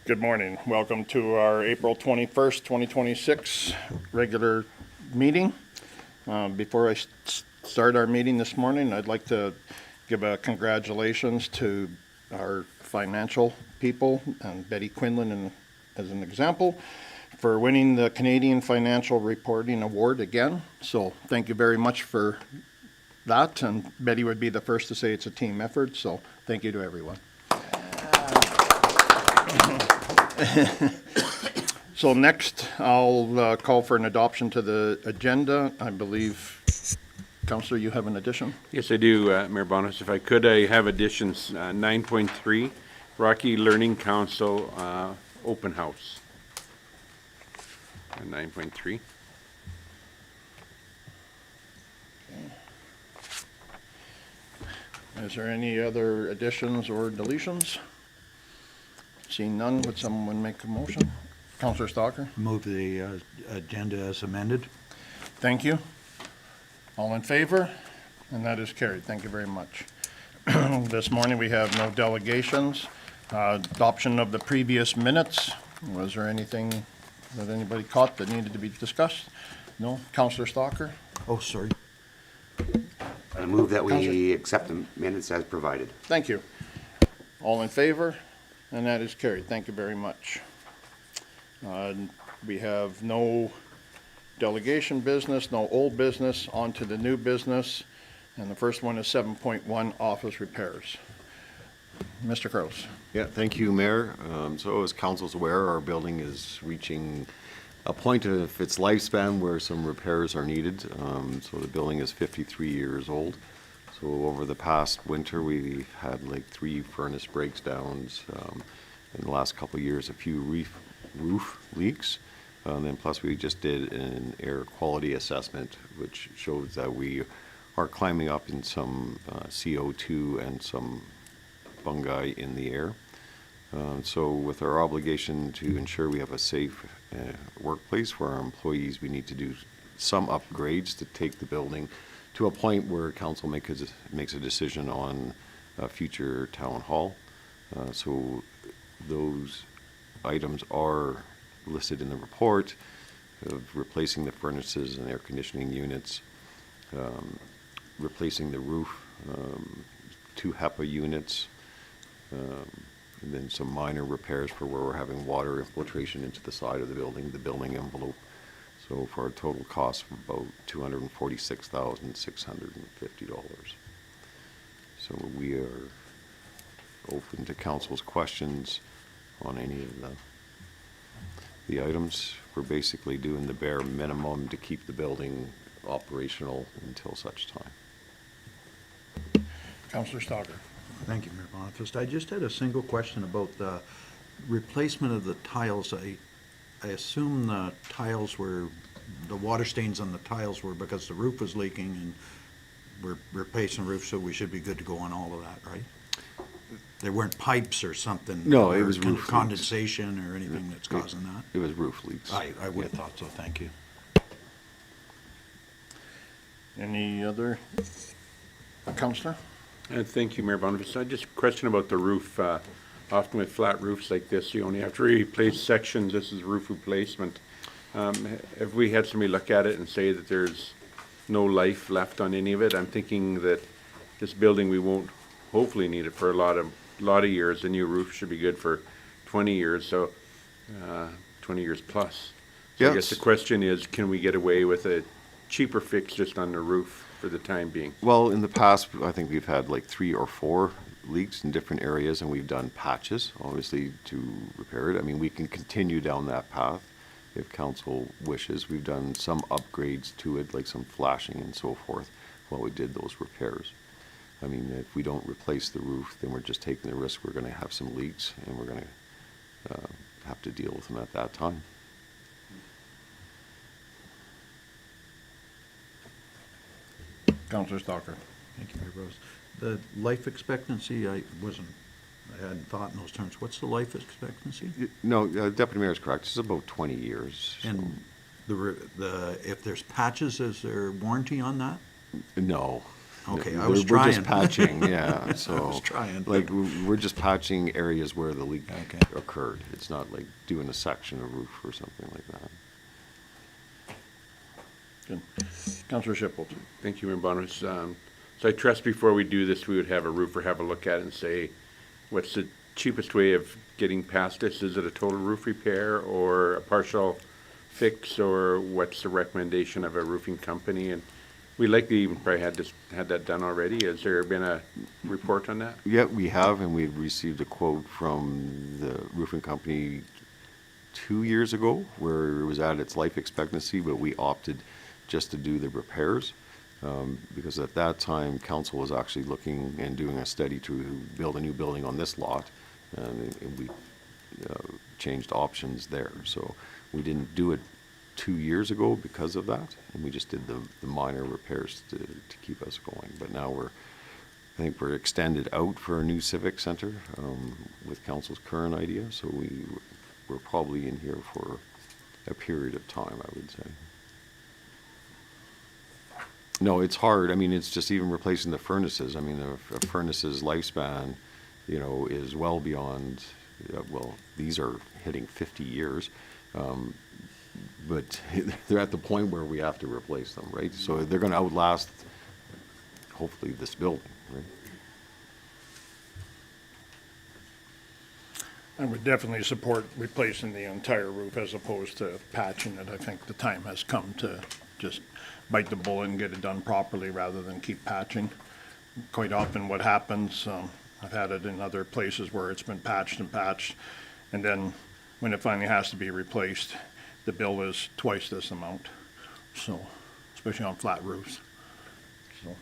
Good morning. Welcome to our April 21st, 2026 regular meeting. Before I start our meeting this morning, I'd like to give a congratulations to our financial people, and Betty Quinlan as an example, for winning the Canadian Financial Reporting Award again. So thank you very much for that. And Betty would be the first to say it's a team effort. So thank you to everyone. So next, I'll call for an adoption to the agenda. I believe, Councillor, you have an addition? Yes, I do, Mayor Bonas. If I could, I have additions 9.3, Rocky Learning Council open house. 9.3. Is there any other additions or deletions? Seeing none, would someone make a motion? Councillor Stalker? Move the agenda as amended. Thank you. All in favor? And that is carried. Thank you very much. This morning we have no delegations. Adoption of the previous minutes. Was there anything that anybody caught that needed to be discussed? No? Councillor Stalker? Oh, sorry. I move that Counselor. we accept the minutes as provided. Thank you. All in favor? And that is carried. Thank you very much. We have no delegation business, no old business, on to the new business. And the first one is 7.1, office repairs. Mr. Crouse. Yeah, thank you, Mayor. So as council's aware, our building is reaching a point of its lifespan where some repairs are needed. So the building is 53 years old. So over the past winter, we've had like 3 furnace breakdowns. In the last couple of years, a few roof leaks. And then plus we just did an air quality assessment, which shows that we are climbing up in some CO2 and some fungi in the air. So with our obligation to ensure we have a safe workplace for our employees, we need to do some upgrades to take the building to a point where council makes a decision on a future town hall. So those items are listed in the report of replacing the furnaces and air conditioning units, replacing the roof, 2 HEPA units, and then some minor repairs for where we're having water infiltration into the side of the building envelope. So for a total cost of about $246,650. So we are open to council's questions on any of the items. We're basically doing the bare minimum to keep the building operational until such time. Councillor Stalker. Thank you, Mayor Boniface. I just had a single question about the replacement of the tiles. I assume the tiles were, the water stains on the tiles were because the roof was leaking, and we're replacing the roof, so we should be good to go on all of that, right? There weren't pipes or something? No, it or was roof leaks. condensation or anything that's causing that? It was roof leaks. I would have thought so, thank you. Any other? Councillor? Thank you, Mayor Bonas. I just a question about the roof. Often with flat roofs like this, you only have to replace sections. This is roof replacement. Have we had somebody look at it and say that there's no life left on any of it? I'm thinking that this building, we won't hopefully need it for a lot of years. The new roof should be good for 20 years, so 20 years plus. So I guess the question is, can we get away with a cheaper fix just on the roof for the time being? Well, in the past, I think we've had like 3 or 4 leaks in different areas, and we've done patches, obviously, to repair it. I mean, we can continue down that path if council wishes. We've done some upgrades to it, like some flashing and so forth, while we did those repairs. I mean, if we don't replace the roof, then we're just taking the risk we're going to have some leaks, and we're going to have to deal with them at that time. Councillor Stalker. Thank you, Mayor Rose. The life expectancy, I hadn't thought in those terms. What's the life expectancy? No, Deputy Mayor is correct. It's about 20 years. So. And if there's patches, is there warranty on that? No, Okay, I We're- was We're just trying. patching, yeah, so. was trying. Like, we're just patching areas where the leak Okay. occurred. It's not like doing a section of roof or something like that. Good. Counselor Shipple. Thank you, Mayor Bonus. So I trust before we do this, we would have a roofer have a look at it and say, what's the cheapest way of getting past this? Is it a total roof repair or a partial fix, or what's the recommendation of a roofing company? And we likely even probably had that done already. Has there been a report on that? Yeah, we have, and we've received a quote from the roofing company 2 years ago, where it was at its life expectancy, but we opted just to do the repairs. Because at that time, council was actually looking and doing a study to build a new building on this lot, and we changed options there. So we didn't do it 2 years ago because of that, and we just did the minor repairs to keep us going. But now I think we're extended out for a new civic center with council's current idea, so we're probably in here for a period of time, I would say. No, it's hard. I mean, it's just even replacing the furnaces. I mean, a furnace's lifespan, is well beyond, well, these are hitting 50 years. But they're at the point where we have to replace them, right? So they're going to outlast, hopefully, this building, right? I would definitely support replacing the entire roof as opposed to patching it. I think the time has come to just bite the bullet and get it done properly rather than keep patching. Quite often what happens, I've had it in other places where it's been patched, and then when it finally has to be replaced, the bill is twice this amount. So, especially on flat roofs. So,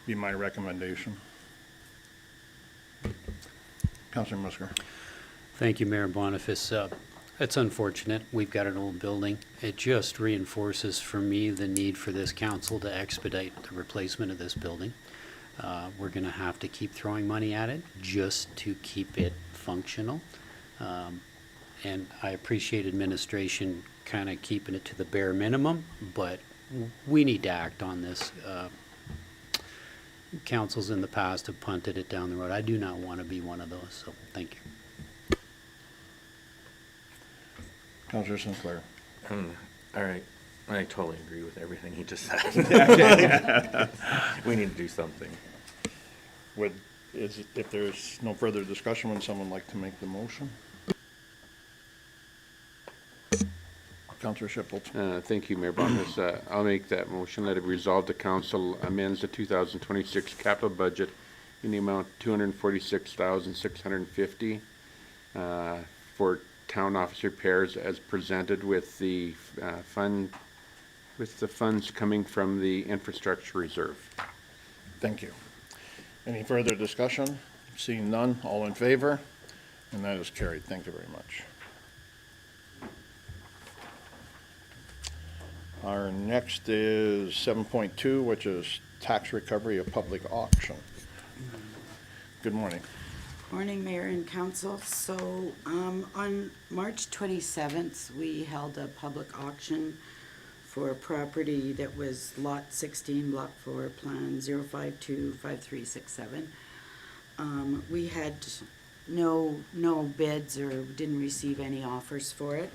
be my recommendation. Councilor Musker. Thank you, Mayor Boniface. It's unfortunate. We've got an old building. It just reinforces for me the need for this council to expedite the replacement of this building. We're going to have to keep throwing money at it just to keep it functional. And I appreciate administration kind of keeping it to the bare minimum, but we need to act on this. Councils in the past have punted it down the road. I do not want to be one of those, so thank you. Councilor Sinclair. All right, I totally agree with everything he just said. We need to do something. If there's no further discussion, would someone like to make the motion? Councilor Shipple. Thank you, Mayor Bonus. I'll make that motion. Let it resolve the council amends the 2026 capital budget in the amount $246,650 for town office repairs as presented with the funds coming from the infrastructure reserve. Thank you. Any further discussion? Seeing none, all in favor? And that is carried. Thank you very much. Our next is 7.2, which is tax recovery of public auction. Good morning. Morning, Mayor and Council. So on March 27th, we held a public auction for a property that was Lot 16, Block 4, Plan 0525367. We had no bids or didn't receive any offers for it.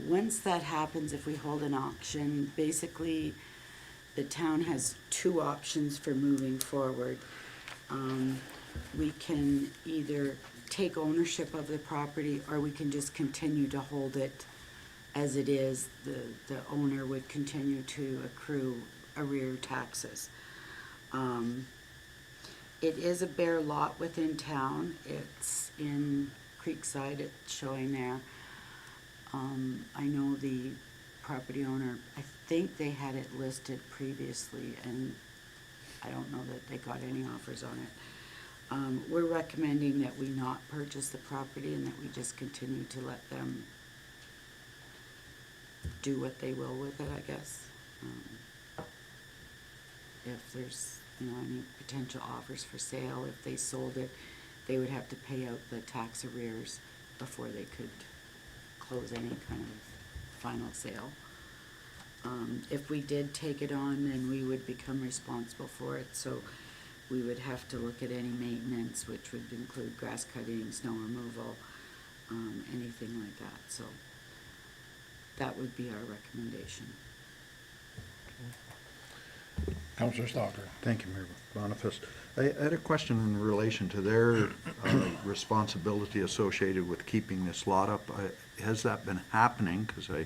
Once that happens, if we hold an auction, basically the town has two options for moving forward. We can either take ownership of the property or we can just continue to hold it as it is. The owner would continue to accrue arrear taxes. It is a bare lot within town. It's in Creekside, it's showing there. I know the property owner, I think they had it listed previously, and I don't know that they got any offers on it. We're recommending that we not purchase the property and that we just continue to let them do what they will with it, I guess. If there's, any potential offers for sale, if they sold it, they would have to pay out the tax arrears before they could close any kind of final sale. If we did take it on, then we would become responsible for it, so we would have to look at any maintenance, which would include grass cutting, snow removal, anything like that, so that would be our recommendation. Counselor Stalker. Thank you, Mayor Boniface. I had a question in relation to their responsibility associated with keeping this lot up. Has that been happening? Because I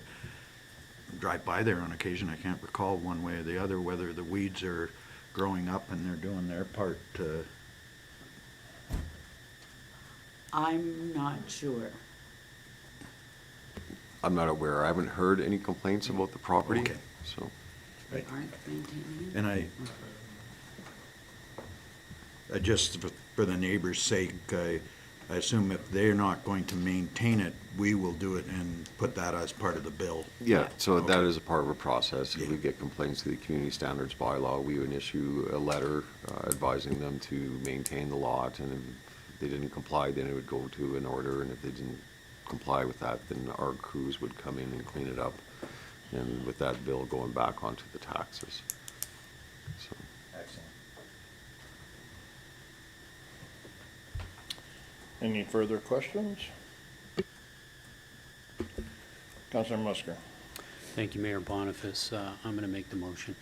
drive by there on occasion. I can't recall one way or the other whether the weeds are growing up and they're doing their part to... I'm not sure. I'm not aware. I haven't heard any complaints about the property, Okay. so. They aren't maintaining it? And I just for the neighbors' sake, I assume if they're not going to maintain it, we will do it and put that as part of the bill. Yeah, so that Okay. is a part of a process. If we Yeah. get complaints to the community standards bylaw, we would issue a letter advising them to maintain the lot, and if they didn't comply, then it would go to an order, and if they didn't comply with that, then our crews would come in and clean it up, and with that bill going back onto the taxes. So, Excellent. Any further questions? Counselor Musker. Thank you, Mayor Boniface. I'm going to make the motion.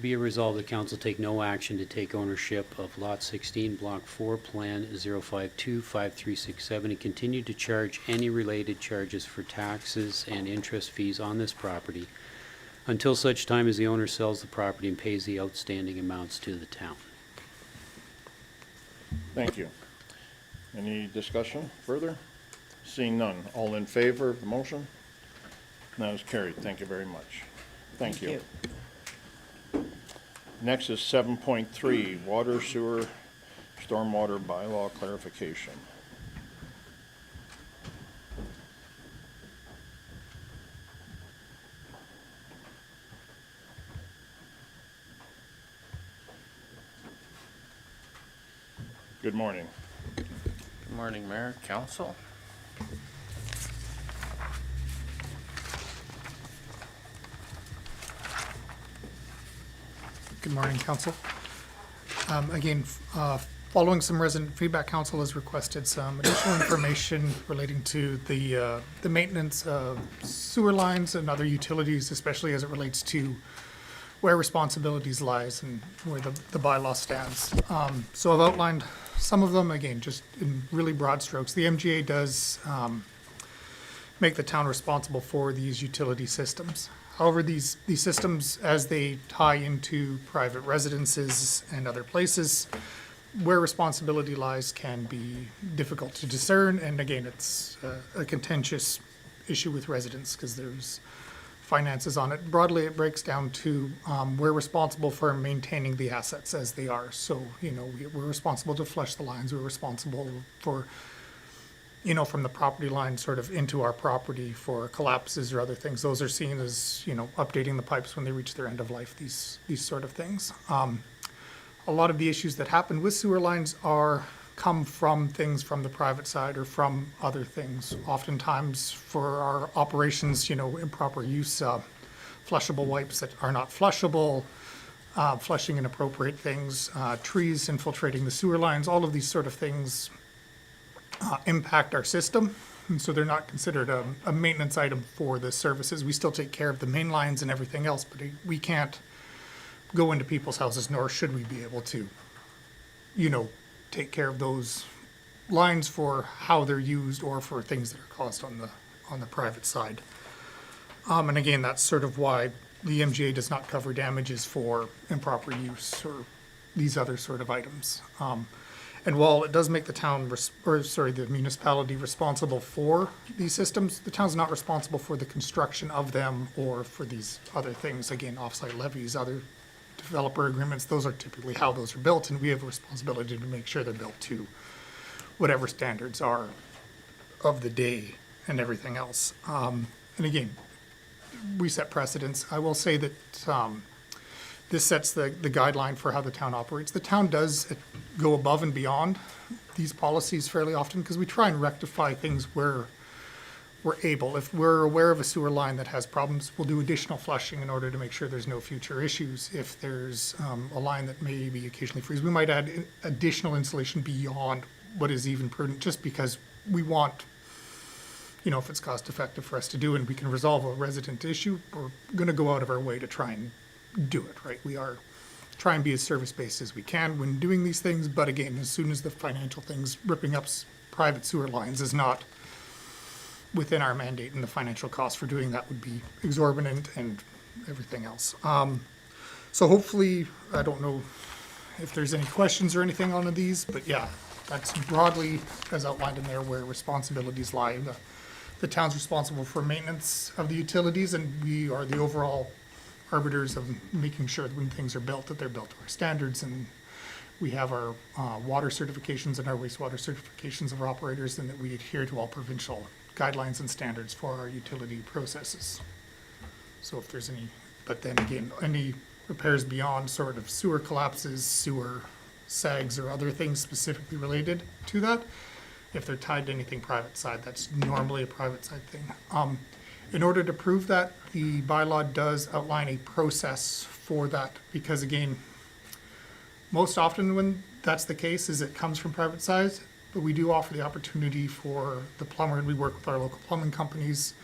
Be it resolved, the council take no action to take ownership of Lot 16, Block 4, Plan 0525367, and continue to charge any related charges for taxes and interest fees on this property until such time as the owner sells the property and pays the outstanding amounts to the town. Thank you. Any discussion further? Seeing none. All in favor of the motion? That is carried. Thank you very much. Thank you. Next is 7.3, water, sewer, stormwater bylaw clarification. Good morning. Good morning, Mayor, Council. Good morning, Council. Again, following some resident feedback, Council has requested some additional information relating to the maintenance of sewer lines and other utilities, especially as it relates to where responsibilities lies and where the bylaw stands. So I've outlined some of them, again, just in really broad strokes. The MGA does make the town responsible for these utility systems. However, these systems, as they tie into private residences and other places, where responsibility lies can be difficult to discern. And again, it's a contentious issue with residents because there's finances on it. Broadly, it breaks down to we're responsible for maintaining the assets as they are. So, you know, we're responsible to flush the lines. We're responsible for, you know, from the property line sort of into our property for collapses or other things. Those are seen as, you know, updating the pipes when they reach their end of life, these sort of things. A lot of the issues that happen with sewer lines come from things from the private side or from other things. Oftentimes for our operations, you know, improper use, flushable wipes that are not flushable, flushing inappropriate things, trees infiltrating the sewer lines, all of these sort of things impact our system. And so they're not considered a maintenance item for the services. We still take care of the main lines and everything else, but we can't go into people's houses, nor should we be able to, you know, take care of those lines for how they're used or for things that are caused on the private side. And again, that's sort of why the MGA does not cover damages for improper use or these other sort of items. And while it does make the town, the municipality responsible for these systems, the town's not responsible for the construction of them or for these other things. Again, offsite levies, other developer agreements, those are typically how those are built, and we have a responsibility to make sure they're built to whatever standards are of the day and everything else. And again, we set precedents. I will say that this sets the guideline for how the town operates. The town does go above and beyond these policies fairly often because we try and rectify things where we're able, if we're aware of a sewer line that has problems, we'll do additional flushing in order to make sure there's no future issues. If there's a line that may be occasionally freeze, we might add additional insulation beyond what is even prudent, just because we want, you know, if it's cost effective for us to do and we can resolve a resident issue, we're gonna go out of our way to try and do it, right? We are try and be as service-based as we can when doing these things, but again, as soon as the financial things, ripping up private sewer lines is not within our mandate, and the financial cost for doing that would be exorbitant and everything else. So hopefully, I don't know if there's any questions or anything on these, but yeah, that's broadly as outlined in there where responsibilities lie. The town's responsible for maintenance of the utilities, and we are the overall arbiters of making sure that when things are built, that they're built to our standards, and we have our water certifications and our wastewater certifications of our operators, and that we adhere to all provincial guidelines and standards for our utility processes. So if there's any, but then again, any repairs beyond sort of sewer collapses, sewer sags, or other things specifically related to that, if they're tied to anything private side, that's normally a private side thing. In order to prove that, the bylaw does outline a process for that, because again, most often when that's the case is it comes from private side, but we do offer the opportunity for the plumber, and we work with our local plumbing companies.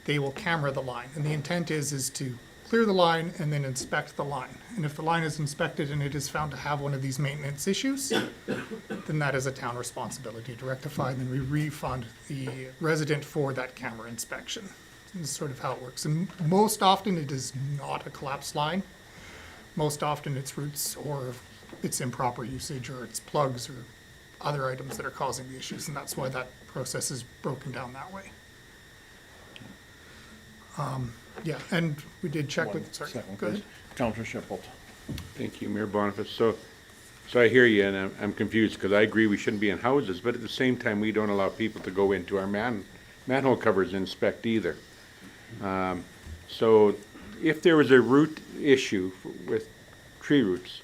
They will camera the line, and the intent is to clear the line and then inspect the line. And if the line is inspected and it is found to have one of these maintenance issues, then that is a town responsibility to rectify, and then we refund the resident for that camera inspection. This is sort of how it works. And most often it is not a collapsed line. Most often it's roots, or it's improper usage, or it's plugs, or other items that are causing the issues, and that's why that process is broken down that way. Yeah, and we did check with, sorry, go ahead. Counselor Shipple. Thank you, Mayor Boniface. So I hear you, and I'm confused, because I agree we shouldn't be in houses, but at the same time, we don't allow people to go into our manhole covers and inspect either. So if there was a root issue with tree roots,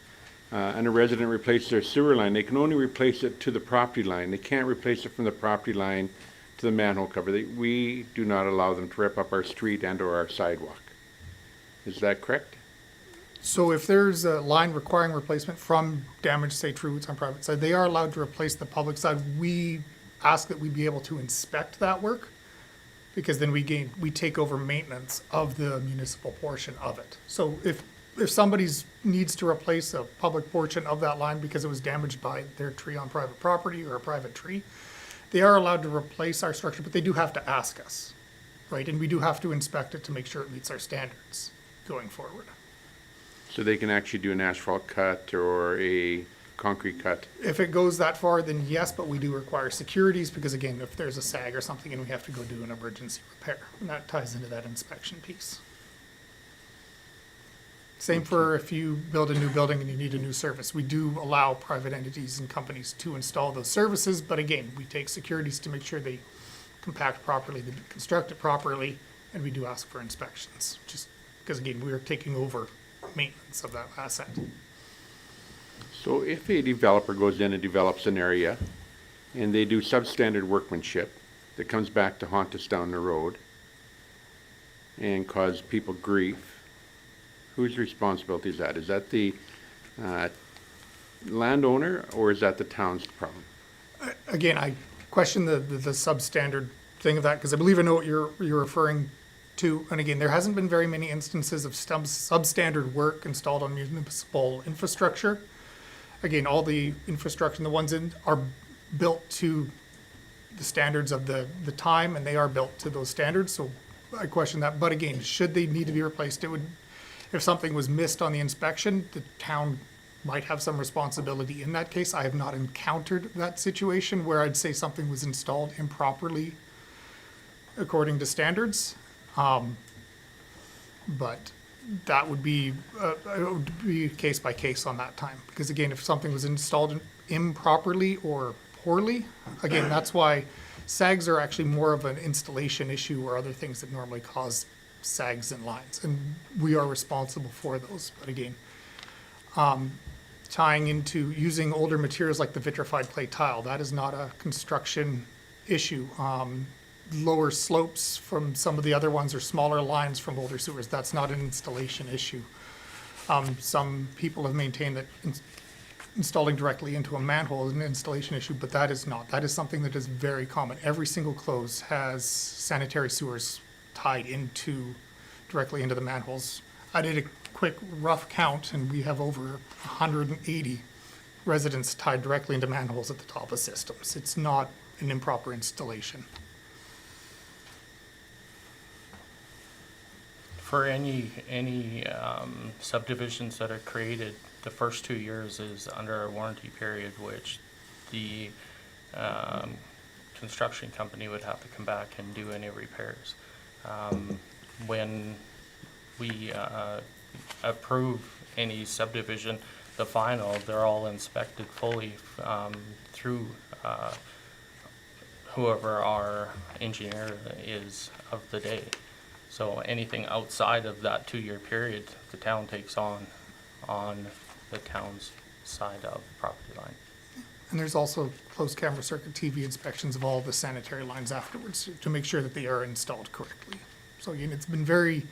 and a resident replaces their sewer line, they can only replace it to the property line. They can't replace it from the property line to the manhole cover. We do not allow them to rip up our street and or our sidewalk. Is that correct? So if there's a line requiring replacement from damaged, say, tree roots on private side, they are allowed to replace the public side. We ask that we be able to inspect that work, because then we take over maintenance of the municipal portion of it. So if somebody's needs to replace a public portion of that line because it was damaged by their tree on private property or a private tree, they are allowed to replace our structure, but they do have to ask us, right? And we do have to inspect it to make sure it meets our standards going forward. So they can actually do an asphalt cut or a concrete cut? If it goes that far, then yes, but we do require securities, because again, if there's a sag or something and we have to go do an emergency repair, and that ties into that inspection piece. Same for if you build a new building and you need a new service. We do allow private entities and companies to install those services, but again, we take securities to make sure they compact properly, they construct it properly, and we do ask for inspections, just because again, we are taking over maintenance of that asset. So if a developer goes in and develops an area and they do substandard workmanship that comes back to haunt us down the road and cause people grief, whose responsibility is that? Is that the landowner, or is that the town's problem? Again, I question the substandard thing of that, because I believe I know what you're referring to. And again, there hasn't been very many instances of substandard work installed on municipal infrastructure. Again, all the infrastructure, the ones in, are built to the standards of the time, and they are built to those standards. So I question that. But again, should they need to be replaced, it would, if something was missed on the inspection, the town might have some responsibility in that case. I have not encountered that situation where I'd say something was installed improperly according to standards. But that would be case by case on that time. Because again, if something was installed improperly or poorly, again, that's why sags are actually more of an installation issue or other things that normally cause sags in lines. And we are responsible for those. But again, tying into using older materials like the vitrified clay tile, that is not a construction issue. lower slopes from some of the other ones or smaller lines from older sewers. That's not an installation issue. Some people have maintained that installing directly into a manhole is an installation issue, but that is not. That is something that is very common. Every single close has sanitary sewers tied directly into the manholes. I did a quick rough count, and we have over 180 residents tied directly into manholes at the top of systems. It's not an improper installation. For any subdivisions that are created, the first 2 years is under a warranty period, which the construction company would have to come back and do any repairs. When we approve any subdivision, the final, they're all inspected fully through whoever our engineer is of the day. So anything outside of that 2-year period, the town takes on the town's side of the property line. And there's also closed camera circuit TV inspections of all the sanitary lines afterwards to make sure that they are installed correctly. So again, it's been very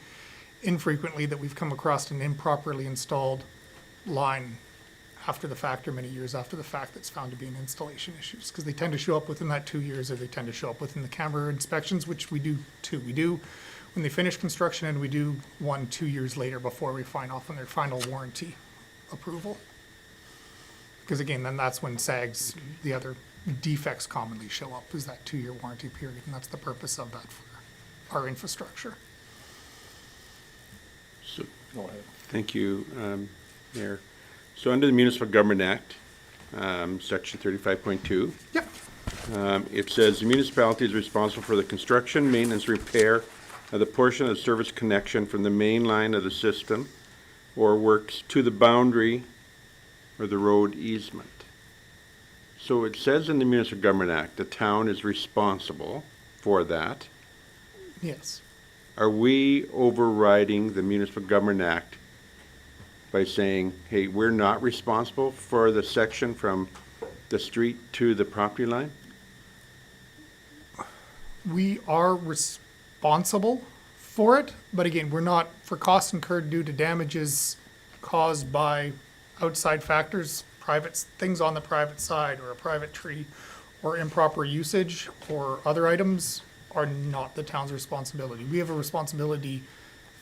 infrequently that we've come across an improperly installed line after the fact or many years after the fact that's found to be an installation issues, because they tend to show up within that 2 years, or they tend to show up within the camera inspections, which we do too. We do when they finish construction, and we do 1-2 years later before we sign off on their final warranty approval. Because again, then that's when SAGs, the other defects commonly show up, is that 2-year warranty period, and that's the purpose of that for our infrastructure. So, thank you, Mayor. So under the Municipal Government Act, Section 35.2, Yep. it says the municipality is responsible for the construction, maintenance, repair of the portion of the service connection from the main line of the system or works to the boundary or the road easement. So it says in the Municipal Government Act, the town is responsible for that. Yes. Are we overriding the Municipal Government Act by saying, hey, we're not responsible for the section from the street to the property line? We are responsible for it, but again, we're not for costs incurred due to damages caused by outside factors, private things on the private side, or a private tree, or improper usage, or other items are not the town's responsibility. We have a responsibility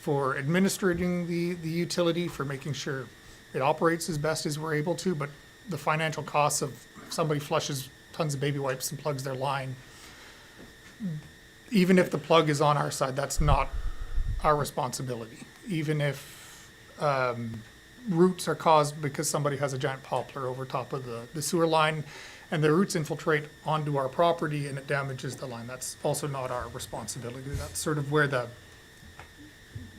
for administrating the utility, for making sure it operates as best as we're able to, but the financial costs of somebody flushes tons of baby wipes and plugs their line, even if the plug is on our side, that's not our responsibility. Even if roots are caused because somebody has a giant poplar over top of the sewer line and the roots infiltrate onto our property and it damages the line, that's also not our responsibility. That's sort of where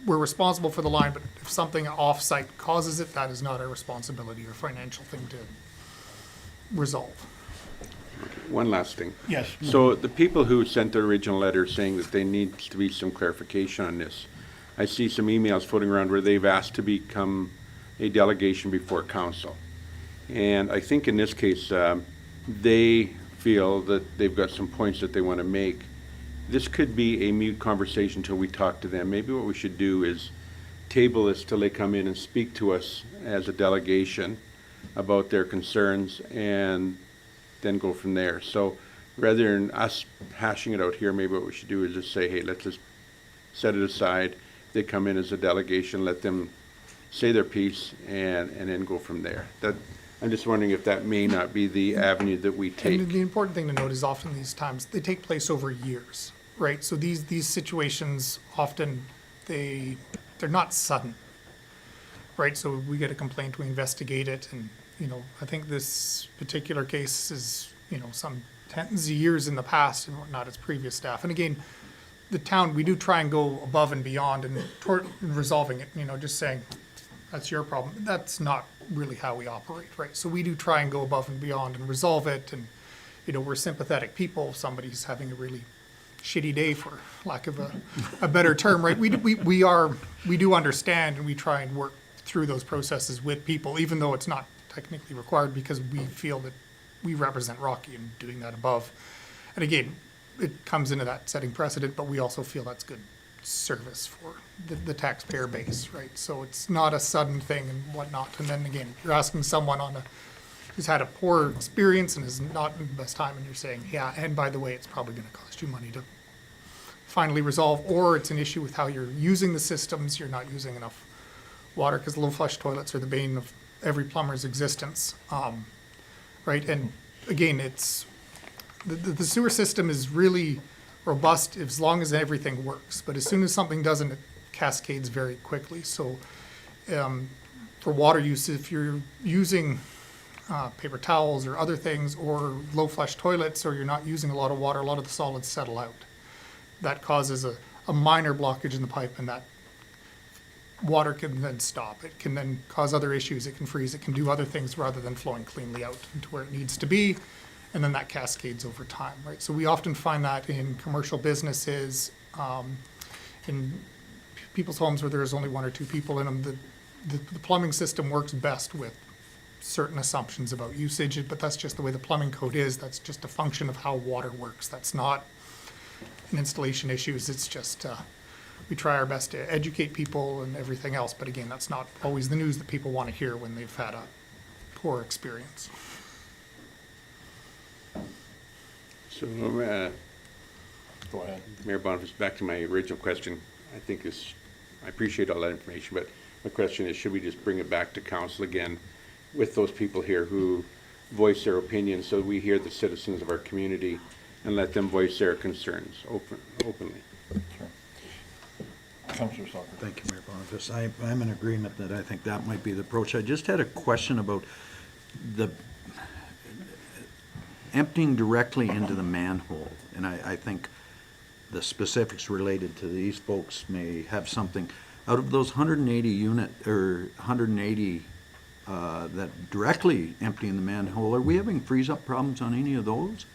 we're responsible for the line, but if something off-site causes it, that is not our responsibility or financial thing to resolve. One last thing. Yes. So the people who sent the original letter saying that there needs to be some clarification on this, I see some emails floating around where they've asked to become a delegation before council. And I think in this case, they feel that they've got some points that they want to make. This could be a mute conversation until we talk to them. Maybe what we should do is table this till they come in and speak to us as a delegation about their concerns and then go from there. So rather than us hashing it out here, maybe what we should do is just say, hey, let's just set it aside. They come in as a delegation, let them say their piece and then go from there. I'm just wondering if that may not be the avenue that we take. And the important thing to note is often these times, they take place over years, right? So these situations often, they're not sudden, right? So we get a complaint, we investigate it, and, I think this particular case is, some tens of years in the past and whatnot, as previous staff. And again, the town, we do try and go above and beyond in resolving it, just saying, that's your problem. That's not really how we operate, right? So we do try and go above and beyond and resolve it, and, we're sympathetic people. If somebody's having a really shitty day, for lack of a better term, right? We do understand, and we try and work through those processes with people, even though it's not technically required, because we feel that we represent Rocky in doing that above. And again, it comes into that setting precedent, but we also feel that's good service for the taxpayer base, right? So it's not a sudden thing and whatnot. And then again, you're asking someone who's had a poor experience and is not in the best time, and you're saying, yeah, and by the way, it's probably gonna cost you money to finally resolve, or it's an issue with how you're using the systems, you're not using enough water, because low flush toilets are the bane of every plumber's existence. Right, and again, it's, the sewer system is really robust as long as everything works, but as soon as something doesn't, it cascades very quickly. So, for water use, if you're using paper towels or other things, or low flush toilets, or you're not using a lot of water, a lot of the solids settle out. That causes a minor blockage in the pipe, and that water can then stop. It can then cause other issues. It can freeze. It can do other things rather than flowing cleanly out into where it needs to be. And then that cascades over time, right? So we often find that in commercial businesses, in people's homes where there's only one or two people in them. The plumbing system works best with certain assumptions about usage, but that's just the way the plumbing code is. That's just a function of how water works. That's not an installation issues. It's just, we try our best to educate people and everything else, but again, that's not always the news that people want to hear when they've had a poor experience. So, Go ahead. Mayor Boniface, back to my original question, I appreciate all that information, but my question is, should we just bring it back to council again with those people here who voice their opinions, so we hear the citizens of our community and let them voice their concerns openly? Councillor Salker. Thank you, Mayor Boniface. I'm in agreement that I think that might be the approach. I just had a question about the emptying directly into the manhole. And I think the specifics related to these folks may have something. Out of those 180 unit, or 180 that directly empty in the manhole, are we having freeze-up problems on any of those?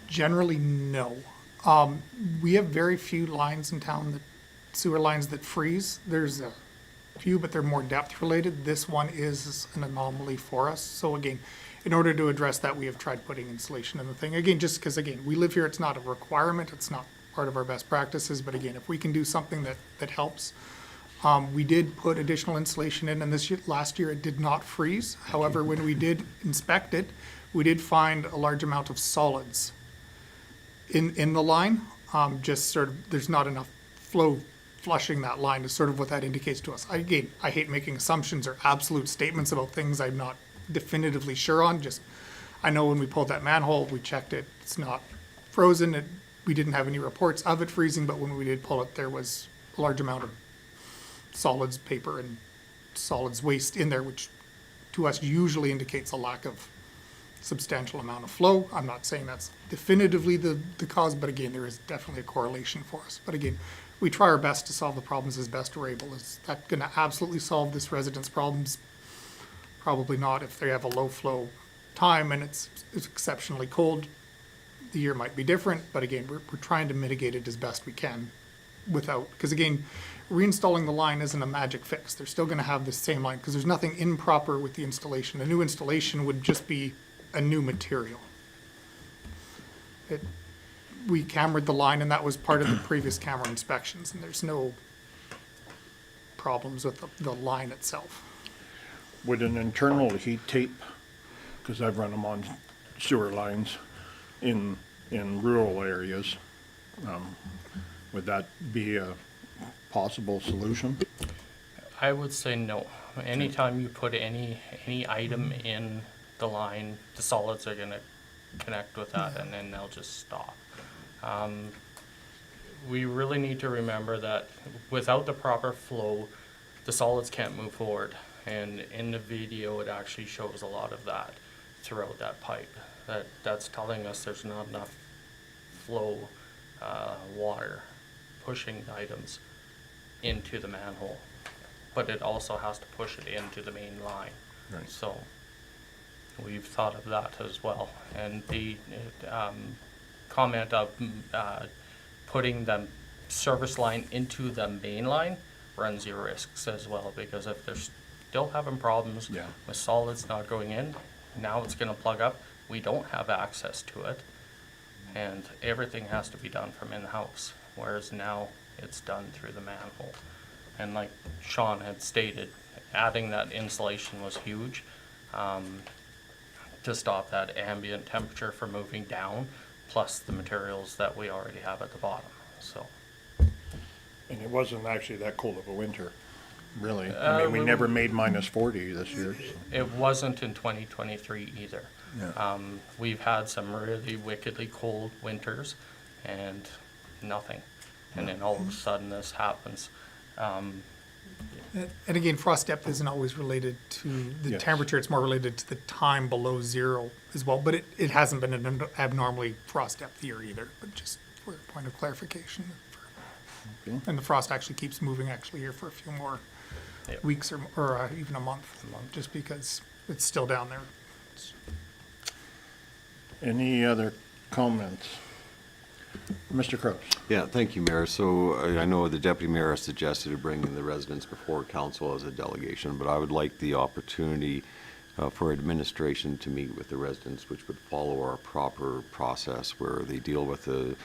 Generally, no. We have very few lines in town, sewer lines that freeze. There's a few, but they're more depth related. This one is an anomaly for us. So again, in order to address that, we have tried putting insulation in the thing. Again, just because, again, we live here, it's not a requirement. It's not part of our best practices. But again, if we can do something that helps. We did put additional insulation in, and last year it did not freeze. However, when we did inspect it, we did find a large amount of solids in the line. Just sort of, there's not enough flow flushing that line is sort of what that indicates to us. Again, I hate making assumptions or absolute statements about things I'm not definitively sure on. Just, I know when we pulled that manhole, we checked it, it's not frozen. We didn't have any reports of it freezing, but when we did pull it, there was a large amount of solids, paper, and solids waste in there, which to us usually indicates a lack of substantial amount of flow. I'm not saying that's definitively the cause, but again, there is definitely a correlation for us. But again, we try our best to solve the problems as best we're able. Is that going to absolutely solve this resident's problems? Probably not. If they have a low flow time and it's exceptionally cold, the year might be different. But again, we're trying to mitigate it as best we can without, because again, reinstalling the line isn't a magic fix. They're still going to have the same line because there's nothing improper with the installation. A new installation would just be a new material. We cambered the line, and that was part of the previous camera inspections, and there's no problems with the line itself. Would an internal heat tape, because I've run them on sewer lines in rural areas, would that be a possible solution? I would say no. Anytime you put any item in the line, the solids are gonna connect with that, and then they'll just stop. We really need to remember that without the proper flow, the solids can't move forward. And in the video, it actually shows a lot of that throughout that pipe. That's telling us there's not enough flow, water pushing items into the manhole. But it also has to push it into the main line. Right. So we've thought of that as well. And the comment of putting the service line into the main line runs your risks as well, because if they're still having problems with solids not going in, now it's going to plug up. We don't have access to it. and everything has to be done from in-house, whereas now it's done through the manhole. And like Sean had stated, adding that insulation was huge, to stop that ambient temperature from moving down, plus the materials that we already have at the bottom, so. And it wasn't actually that cold of a winter, really. I mean, we never made -40 this year, so. It wasn't in 2023 either. Yeah. We've had some really wickedly cold winters and nothing. And then all of a sudden this happens. And again, frost depth isn't always related to the Yes. temperature, it's more related to the time below zero as well. But it hasn't been an abnormally frost depth year either, but just for a point of clarification. Okay. And the frost actually keeps moving actually here for a few more Yep. weeks or even a month, just because it's still down there. Any other comments? Mr. Crowe? Yeah, thank you, Mayor. So I know the deputy mayor has suggested to bring in the residents before council as a delegation, but I would like the opportunity for administration to meet with the residents, which would follow our proper process where they deal with the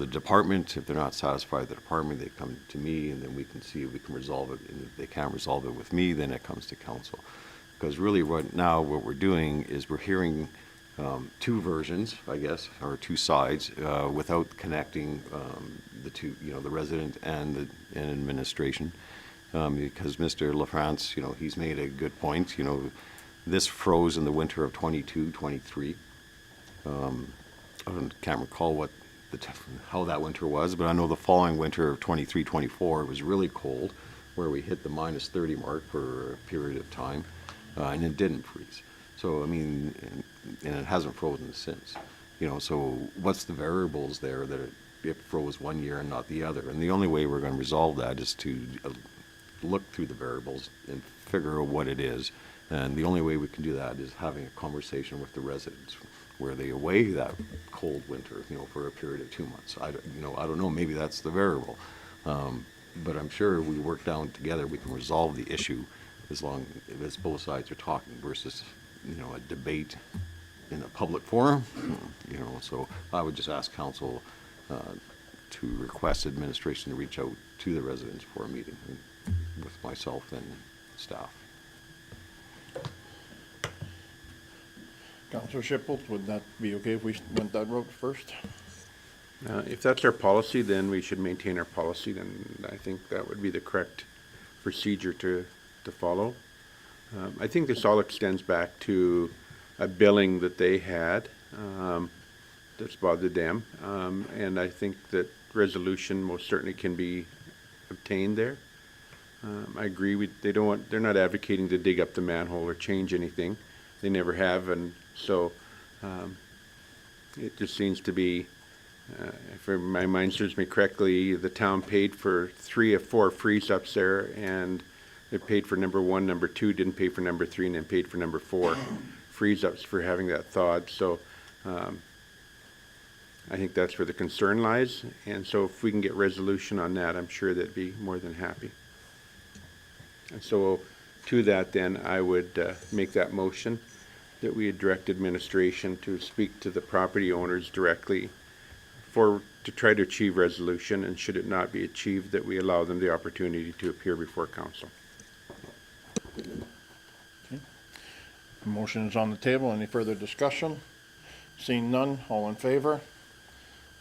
department. If they're not satisfied with the department, they come to me, and then we can see if we can resolve it. And if they can't resolve it with me, then it comes to council. Because really right now, what we're doing is we're hearing two versions, I guess, or two sides, without connecting the two, the resident and administration. Because Mr. LaFrance, he's made a good point. This froze in the winter of 22, 23. Can't recall how that winter was, but I know the following winter of 23, 24, it was really cold, where we hit the -30 mark for a period of time, and it didn't freeze. So, I mean, and it hasn't frozen since. So what's the variables there that it froze one year and not the other? And the only way we're going to resolve that is to look through the variables and figure out what it is. And the only way we can do that is having a conversation with the residents. Were they away that cold winter, for a period of 2 months? I don't know, maybe that's the variable. But I'm sure if we work down together, we can resolve the issue as long as both sides are talking versus, a debate in a public forum. So I would just ask council to request administration to reach out to the residents for a meeting with myself and staff. Councilor Shipple, would that be okay if we went that route first? If that's our policy, then we should maintain our policy, then I think that would be the correct procedure to follow. I think this all extends back to a billing that they had that's bothered them, and I think that resolution most certainly can be obtained there. I agree, they're not advocating to dig up the manhole or change anything. They never have, and so it just seems to be, if my mind serves me correctly, the town paid for 3 of 4 freeze-ups there, and they paid for number 1, number 2, didn't pay for number 3, and then paid for number 4 freeze-ups for having that thawed. So I think that's where the concern lies, and so if we can get resolution on that, I'm sure they'd be more than happy. And so to that, then, I would make that motion that we direct administration to speak to the property owners directly to try to achieve resolution, and should it not be achieved, that we allow them the opportunity to appear before council. The motion is on the table. Any further discussion? Seeing none, all in favor?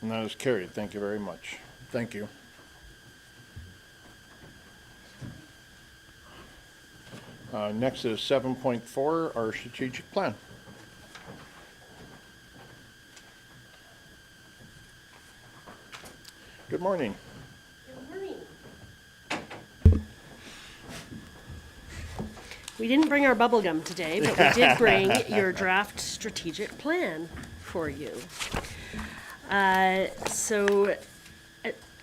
And that is carried. Thank you very much. Thank you. Next is 7.4, our strategic plan. Good morning. We didn't bring our bubble gum today, but we did bring your draft strategic plan for you.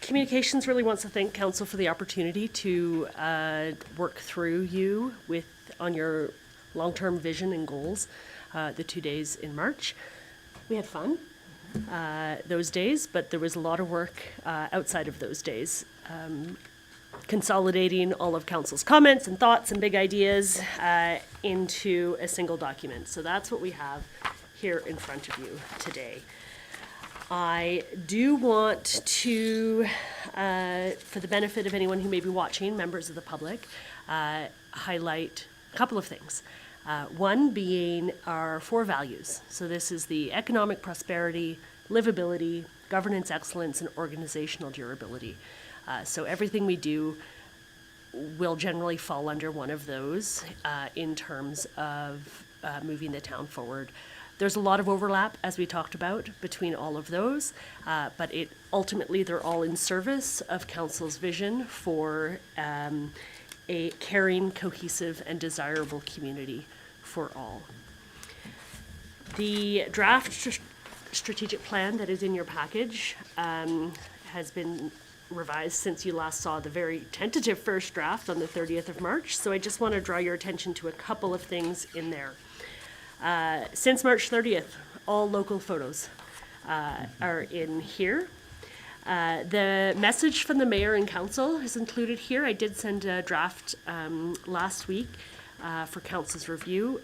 Communications really wants to thank council for the opportunity to work through you on your long-term vision and goals the 2 days in March. We had fun those days, but there was a lot of work outside of those days. Consolidating all of council's comments and thoughts and big ideas into a single document. So that's what we have here in front of you today. I do want to, for the benefit of anyone who may be watching, members of the public, highlight a couple of things. One being our 4 values. So this is the economic prosperity, livability, governance excellence, and organizational durability. So everything we do will generally fall under one of those in terms of moving the town forward. There's a lot of overlap, as we talked about, between all of those, but ultimately they're all in service of council's vision for a caring, cohesive, and desirable community for all. The draft strategic plan that is in your package has been revised since you last saw the very tentative first draft on the 30th of March. So I just want to draw your attention to a couple of things in there. Since March 30th, all local photos are in here. The message from the mayor and council is included here. I did send a draft last week for council's review.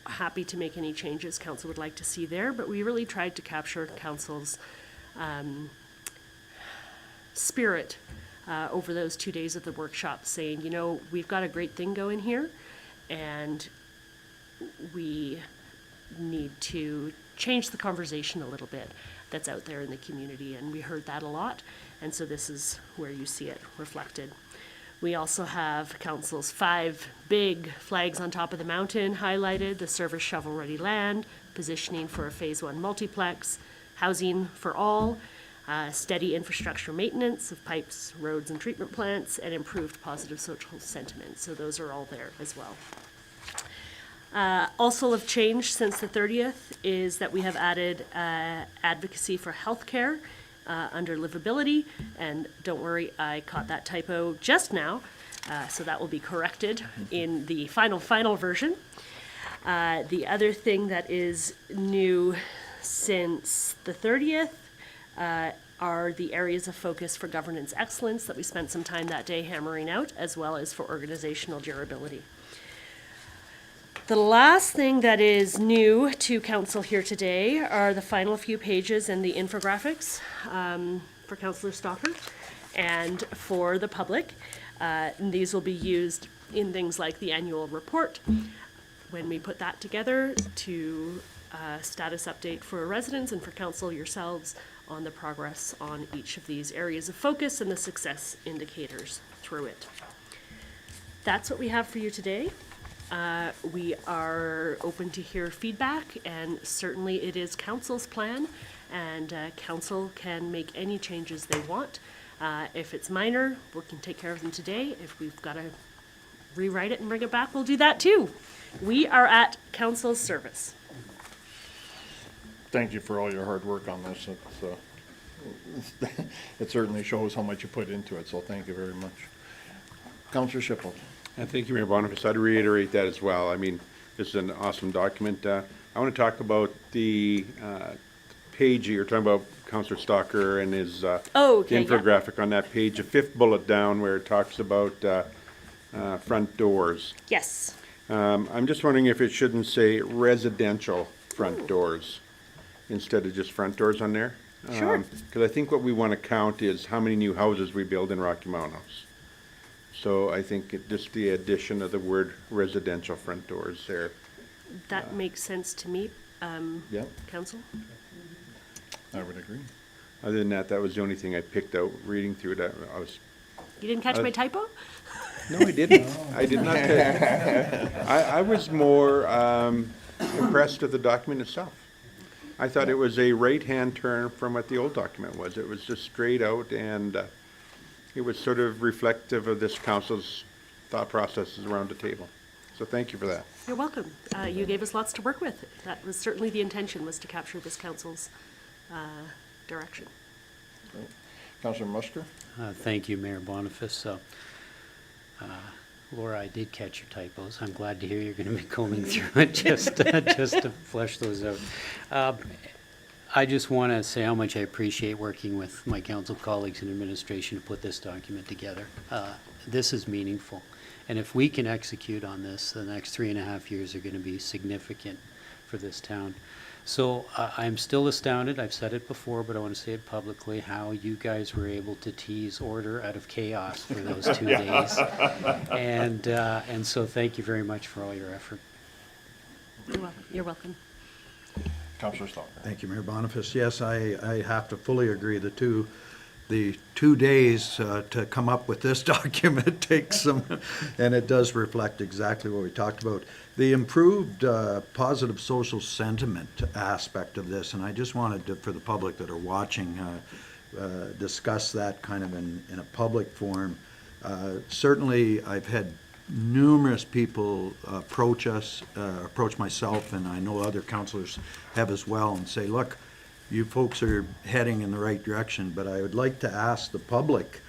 Happy to make any changes council would like to see there, but we really tried to capture council's spirit over those 2 days of the workshop, saying, you know, we've got a great thing going here, and we need to change the conversation a little bit that's out there in the community, and we heard that a lot, and so this is where you see it reflected. We also have council's 5 big flags on top of the mountain highlighted: the service shovel-ready land, positioning for a phase 1 multiplex, housing for all, steady infrastructure maintenance of pipes, roads, and treatment plants, and improved positive social sentiment. So those are all there as well. Also of change since the 30th is that we have added advocacy for healthcare under livability. And don't worry, I caught that typo just now, so that will be corrected in the final version. The other thing that is new since the 30th are the areas of focus for governance excellence that we spent some time that day hammering out, as well as for organizational durability. The last thing that is new to council here today are the final few pages and the infographics for Councillor Stalker and for the public. And these will be used in things like the annual report when we put that together to status update for residents and for council yourselves on the progress on each of these areas of focus and the success indicators through it. That's what we have for you today. We are open to hear feedback, and certainly it is council's plan, and council can make any changes they want. If it's minor, we can take care of them today. If we've got to rewrite it and bring it back, we'll do that too. We are at council's service. Thank you for all your hard work on this. It certainly shows how much you put into it, so thank you very much. Councillor Schipel. Thank you, Mayor Boniface. I'd reiterate that as well. I mean, this is an awesome document. I want to talk about the page you're talking about, Councillor Stalker and his infographic on that page, the 5th bullet down where it talks about front doors. Yes. I'm just wondering if it shouldn't say residential front doors instead of just front doors on there. Sure. Because I think what we want to count is how many new houses we build in Rocky Mountain House. So I think just the addition of the word residential front doors there. That makes sense to me, Yeah, council. I would agree. Other than that, that was the only thing I picked out reading through it. You didn't catch my typo? No, I didn't. I did not. I was more impressed with the document itself. I thought it was a right-hand turn from what the old document was. It was just straight out, and it was sort of reflective of this council's thought processes around the table. So thank you for that. You're welcome. You gave us lots to work with. That was certainly the intention, was to capture this council's direction. Councillor Musker. Thank you, Mayor Boniface. Laura, I did catch your typos. I'm glad to hear you're going to be combing through it just to flesh those out. I just want to say how much I appreciate working with my council colleagues and administration to put this document together. This is meaningful. And if we can execute on this, the next 3.5 years are going to be significant for this town. So I'm still astounded, I've said it before, but I want to say it publicly, how you guys were able to tease order out of chaos for those 2 days. And so thank you very much for all your effort. You're welcome. Councillor Stalker. Thank you, Mayor Boniface. Yes, I have to fully agree. The 2 days to come up with this document takes some, and it does reflect exactly what we talked about. The improved positive social sentiment aspect of this, and I just wanted to, for the public that are watching, discuss that kind of in a public forum. Certainly, I've had numerous people approach us, approach myself, and I know other councillors have as well, and say, look, you folks are heading in the right direction, but I would like to ask the public,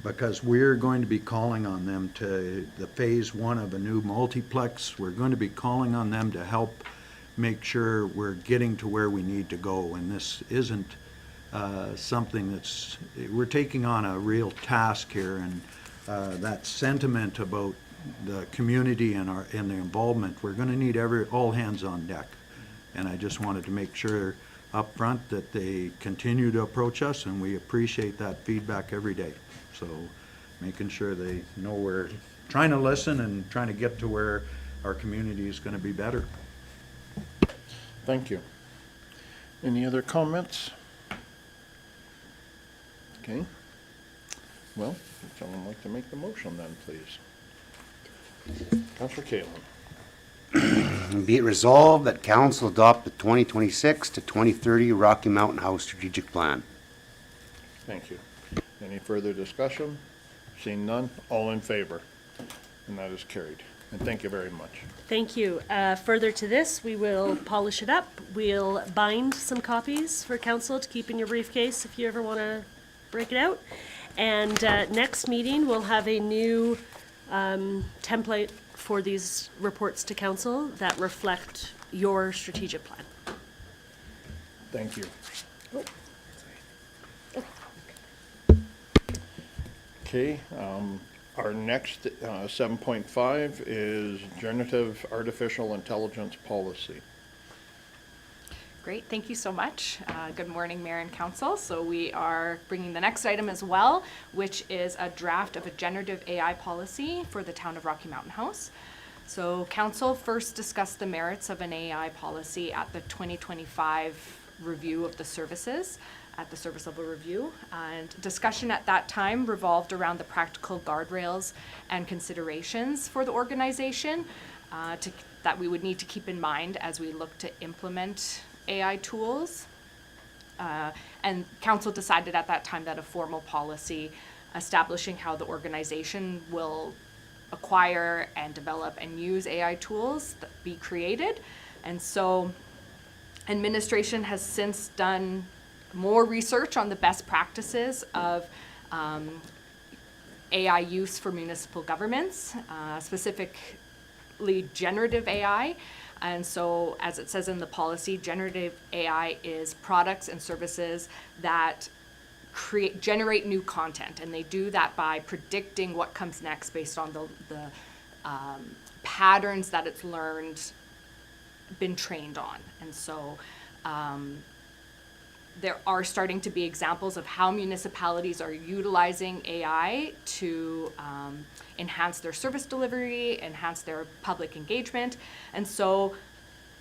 because we're going to be calling on them to the phase 1 of a new multiplex. We're going to be calling on them to help make sure we're getting to where we need to go, and this isn't something that's, we're taking on a real task here, and that sentiment about the community and the involvement, we're going to need all hands on deck. And I just wanted to make sure up front that they continue to approach us, and we appreciate that feedback every day. So making sure they know we're trying to listen and trying to get to where our community is going to be better. Thank you. Any other comments? Okay. Well, would someone like to make the motion then, please? Councillor Cahill. Be it resolved that council adopt the 2026 to 2030 Rocky Mountain House Strategic Plan. Thank you. Any further discussion? Seeing none, all in favor? And that is carried. And thank you very much. Thank you. Further to this, we will polish it up. We'll bind some copies for council to keep in your briefcase if you ever want to break it out. And next meeting, we'll have a new template for these reports to council that reflect your strategic plan. Thank you. Okay, our next 7.5 is generative artificial intelligence policy. Great, thank you so much. Good morning, Mayor and Council. So we are bringing the next item as well, which is a draft of a generative AI policy for the town of Rocky Mountain House. So Council first discussed the merits of an AI policy at the 2025 review of the services, at the service level review. And discussion at that time revolved around the practical guardrails and considerations for the organization that we would need to keep in mind as we look to implement AI tools. And council decided at that time that a formal policy establishing how the organization will acquire and develop and use AI tools be created. And so administration has since done more research on the best practices of AI use for municipal governments, specifically generative AI. And so, as it says in the policy, generative AI is products and services that generate new content, and they do that by predicting what comes next based on the patterns that it's been trained on. And so, there are starting to be examples of how municipalities are utilizing AI to enhance their service delivery, enhance their public engagement. And so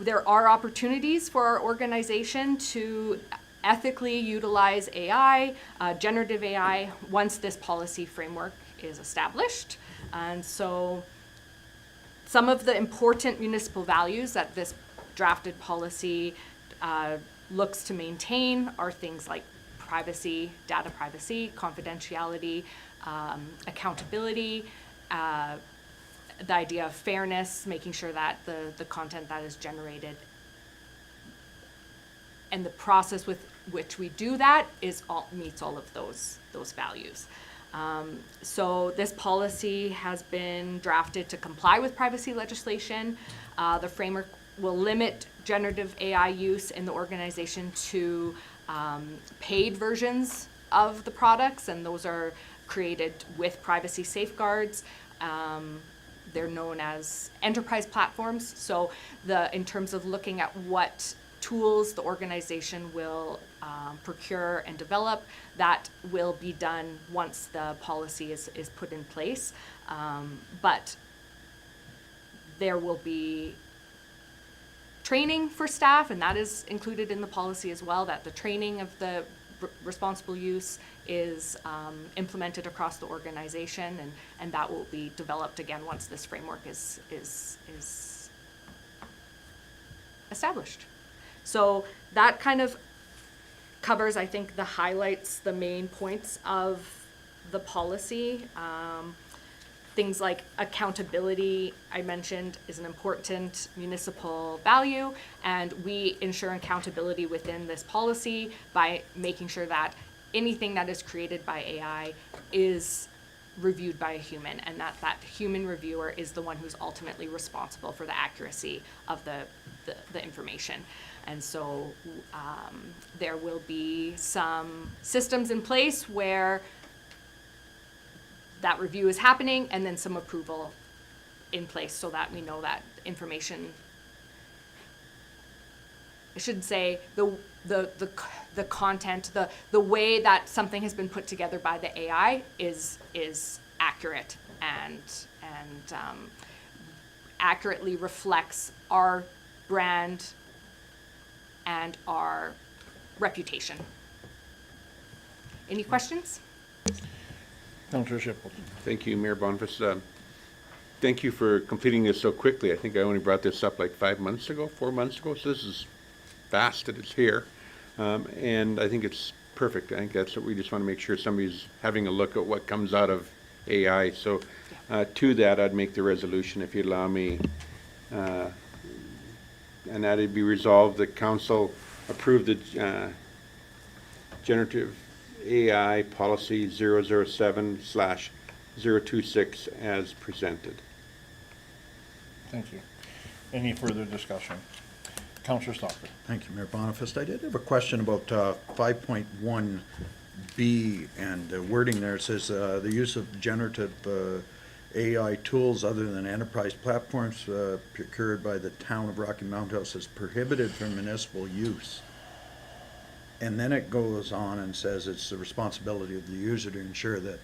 there are opportunities for our organization to ethically utilize AI, generative AI, once this policy framework is established. And so some of the important municipal values that this drafted policy looks to maintain are things like privacy, data privacy, confidentiality, accountability, the idea of fairness, making sure that the content that is generated and the process with which we do that meets all of those values. So this policy has been drafted to comply with privacy legislation. The framework will limit generative AI use in the organization to paid versions of the products, and those are created with privacy safeguards. They're known as enterprise platforms. So in terms of looking at what tools the organization will procure and develop, that will be done once the policy is put in place. But there will be training for staff, and that is included in the policy as well, that the training of the responsible use is implemented across the organization, and that will be developed again once this framework is established. So that kind of covers, I think, the highlights, the main points of the policy. Things like accountability, I mentioned, is an important municipal value, and we ensure accountability within this policy by making sure that anything that is created by AI is reviewed by a human, and that human reviewer is the one who's ultimately responsible for the accuracy of the information. And so there will be some systems in place where that review is happening, and then some approval in place so that we know that information, I should say, the content, the way that something has been put together by the AI is accurate and accurately reflects our brand and our reputation. Any questions? Councillor Shipple. Thank you, Mayor Boniface. Thank you for completing this so quickly. I think I only brought this up like 4 months ago, so this is fast that it's here. And I think it's perfect. I think that's what we just want to make sure somebody's having a look at what comes out of AI. So to that, I'd make the resolution, if you'd allow me, and that it be resolved that council approve the generative AI policy 007/026 as presented. Thank you. Any further discussion? Councillor Stalker. Thank you, Mayor Boniface. I did have a question about 5.1B and the wording there. It says the use of generative AI tools other than enterprise platforms procured by the town of Rocky Mount House is prohibited from municipal use. And then it goes on and says it's the responsibility of the user to ensure that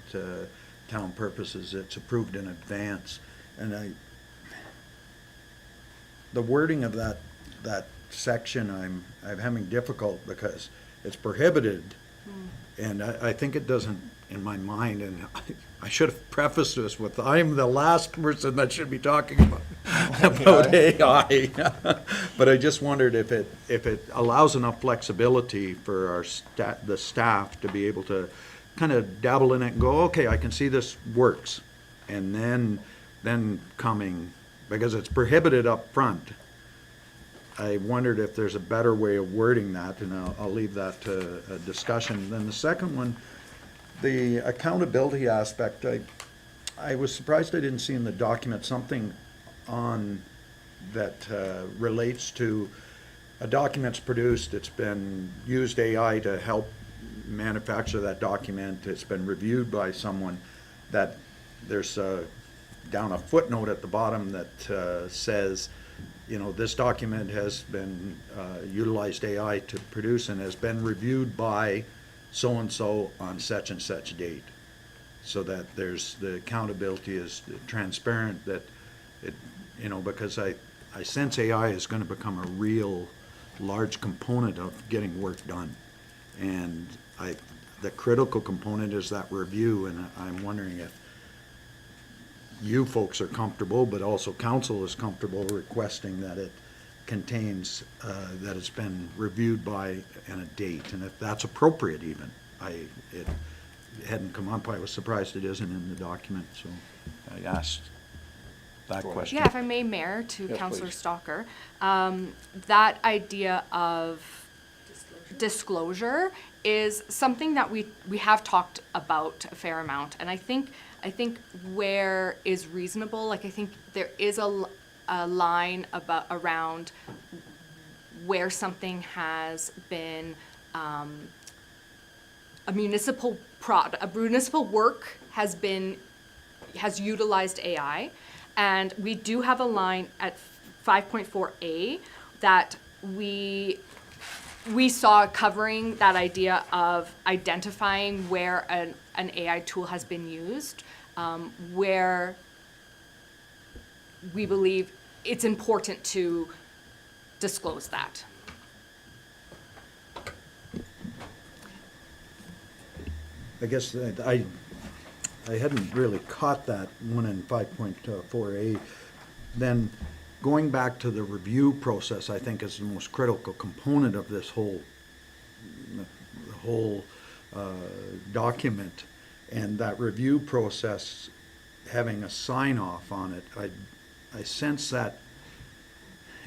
town purposes it's approved in advance. And the wording of that section I'm having difficult because it's prohibited, and I think it doesn't, in my mind, and I should have prefaced this with, I'm the last person that should be talking about AI. But I just wondered if it allows enough flexibility for our the staff to be able to kind of dabble in it and go, okay, I can see this works, and then coming, because it's prohibited up front. I wondered if there's a better way of wording that, and I'll leave that to a discussion. Then the second one, the accountability aspect, I was surprised I didn't see in the document something on that relates to a document's produced, it's been used AI to help manufacture that document, it's been reviewed by someone, that there's down a footnote at the bottom that says, you know, this document has been utilized AI to produce and has been reviewed by so-and-so on such and such date. So that there's, the accountability is transparent, that it, you know, because I sense AI is going to become a real large component of getting work done. And the critical component is that review, and I'm wondering if you folks are comfortable, but also council is comfortable requesting that it contains, that it's been reviewed by and a date, and if that's appropriate even. It hadn't come up, I was surprised it isn't in the document, so I asked that question. Yeah, if I may, Mayor, to Yes, Councillor please. Stalker, that idea of disclosure is something that we have talked about a fair amount, and I think where is reasonable, like I think there is a line around where something has been a municipal work has utilized AI, and we do have a line at 5.4A that we saw covering that idea of identifying where an AI tool has been used, where we believe it's important to disclose that. I guess I hadn't really caught that one in 5.4A. Then going back to the review process, I think is the most critical component of this whole, the whole document. And that review process, having a sign off on it, I sense that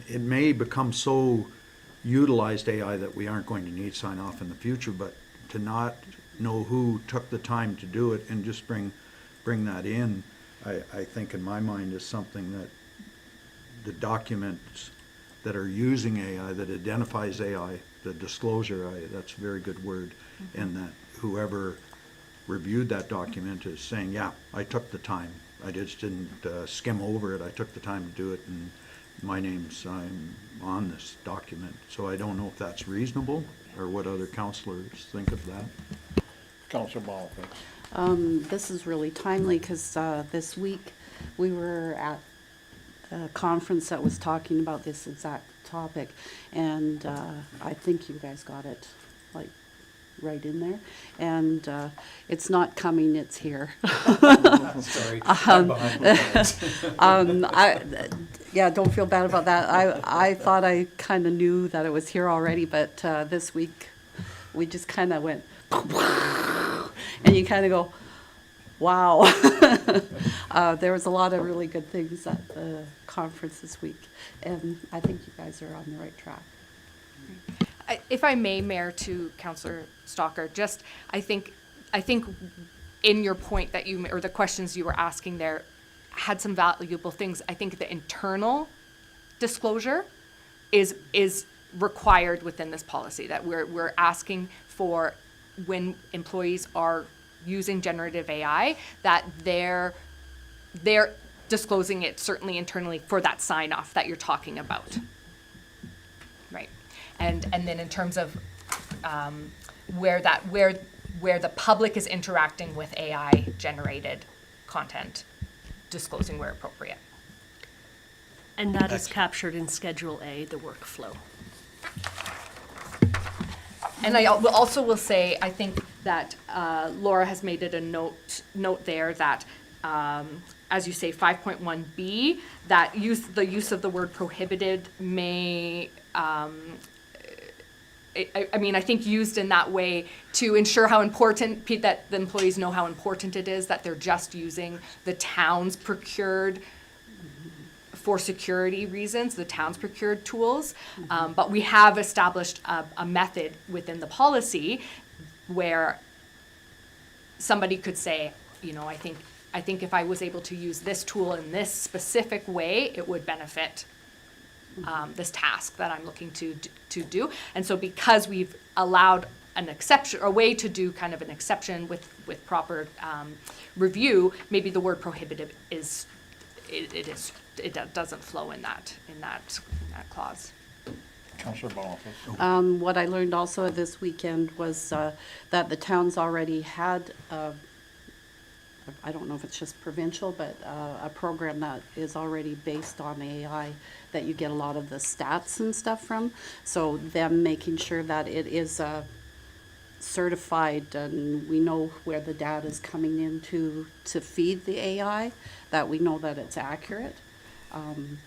it may become so utilized AI that we aren't going to need sign off in the future, but to not know who took the time to do it and just bring that in, I think in my mind is something that the documents that are using AI, that identifies AI, the disclosure, that's a very good word, and that whoever reviewed that document is saying, yeah, I took the time. I just didn't skim over it. I took the time to do it, and I'm on this document. So I don't know if that's reasonable or what other councillors think of that. Councillor Boniface. This is really timely because this week we were at a conference that was talking about this exact topic, and I think you guys got it like right in there. And it's not coming; it's here. Sorry. Yeah, don't feel bad about that. I thought I kind of knew that it was here already, but this week we just kind of went. And you kind of go, wow. There was a lot of really good things at the conference this week, and I think you guys are on the right track. If I may, Mayor, to Councillor Stalker, just I think in your point that you, or the questions you were asking there, had some valuable things. I think the internal disclosure is required within this policy, that we're asking for when employees are using generative AI, that they're disclosing it certainly internally for that sign off that you're talking about. Right. And then in terms of where the public is interacting with AI generated content, disclosing where appropriate. And that is captured in Schedule A, the workflow. And I will say, I think that Laura has made it a note there that, as you say, 5.1B, that the use of the word prohibited may, I think used in that way to ensure how important, that the employees know how important it is that they're just using the town's procured, for security reasons, the town's procured tools. But we have established a method within the policy where somebody could say, I think if I was able to use this tool in this specific way, it would benefit this task that I'm looking to do. And so because we've allowed an exception, a way to do kind of an exception with proper review, maybe the word prohibitive it doesn't flow in that clause. Councillor Boniface. What I learned also this weekend was that the towns already had, I don't know if it's just provincial, but a program that is already based on AI that you get a lot of the stats and stuff from. So them making sure that it is certified and we know where the data is coming in to feed the AI, that we know that it's accurate.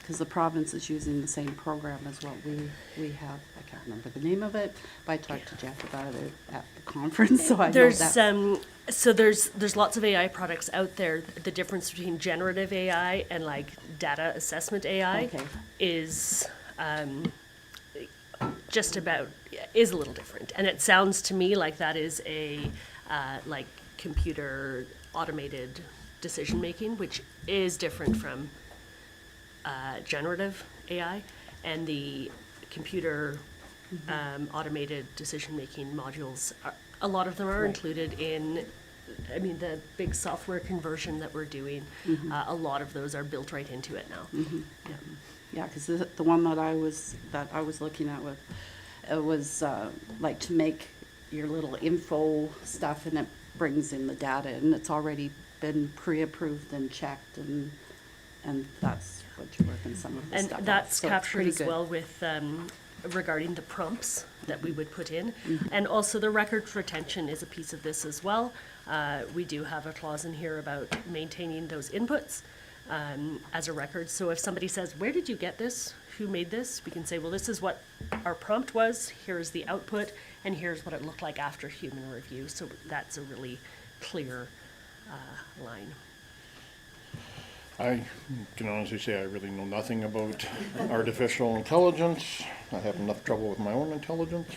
Because the province is using the same program as what we have. I can't remember the name of it, but I talked to Jeff about it at the conference, so I know that. So there's lots of AI products out there. The difference between generative AI and like data assessment AI is just about, is a little different. And it sounds to me like that is a like computer automated decision making, which is different from generative AI, and the computer automated decision-making modules, a lot of them are included in I mean, the big software conversion that we're doing, a lot of those are built right into it now. Yeah. Yeah, because the one that I was looking at with, it was like to make your little info stuff, and it brings in the data, and it's already been pre-approved and checked, and that's what you're working some of the And stuff off. that's So it's captured pretty as good. well with, regarding the prompts that we would put in. And also the record retention is a piece of this as well. We do have a clause in here about maintaining those inputs as a record. So if somebody says, where did you get this? Who made this? We can say, well, this is what our prompt was, here's the output, and here's what it looked like after human review. So that's a really clear line. I can honestly say I really know nothing about artificial intelligence. I have enough trouble with my own intelligence.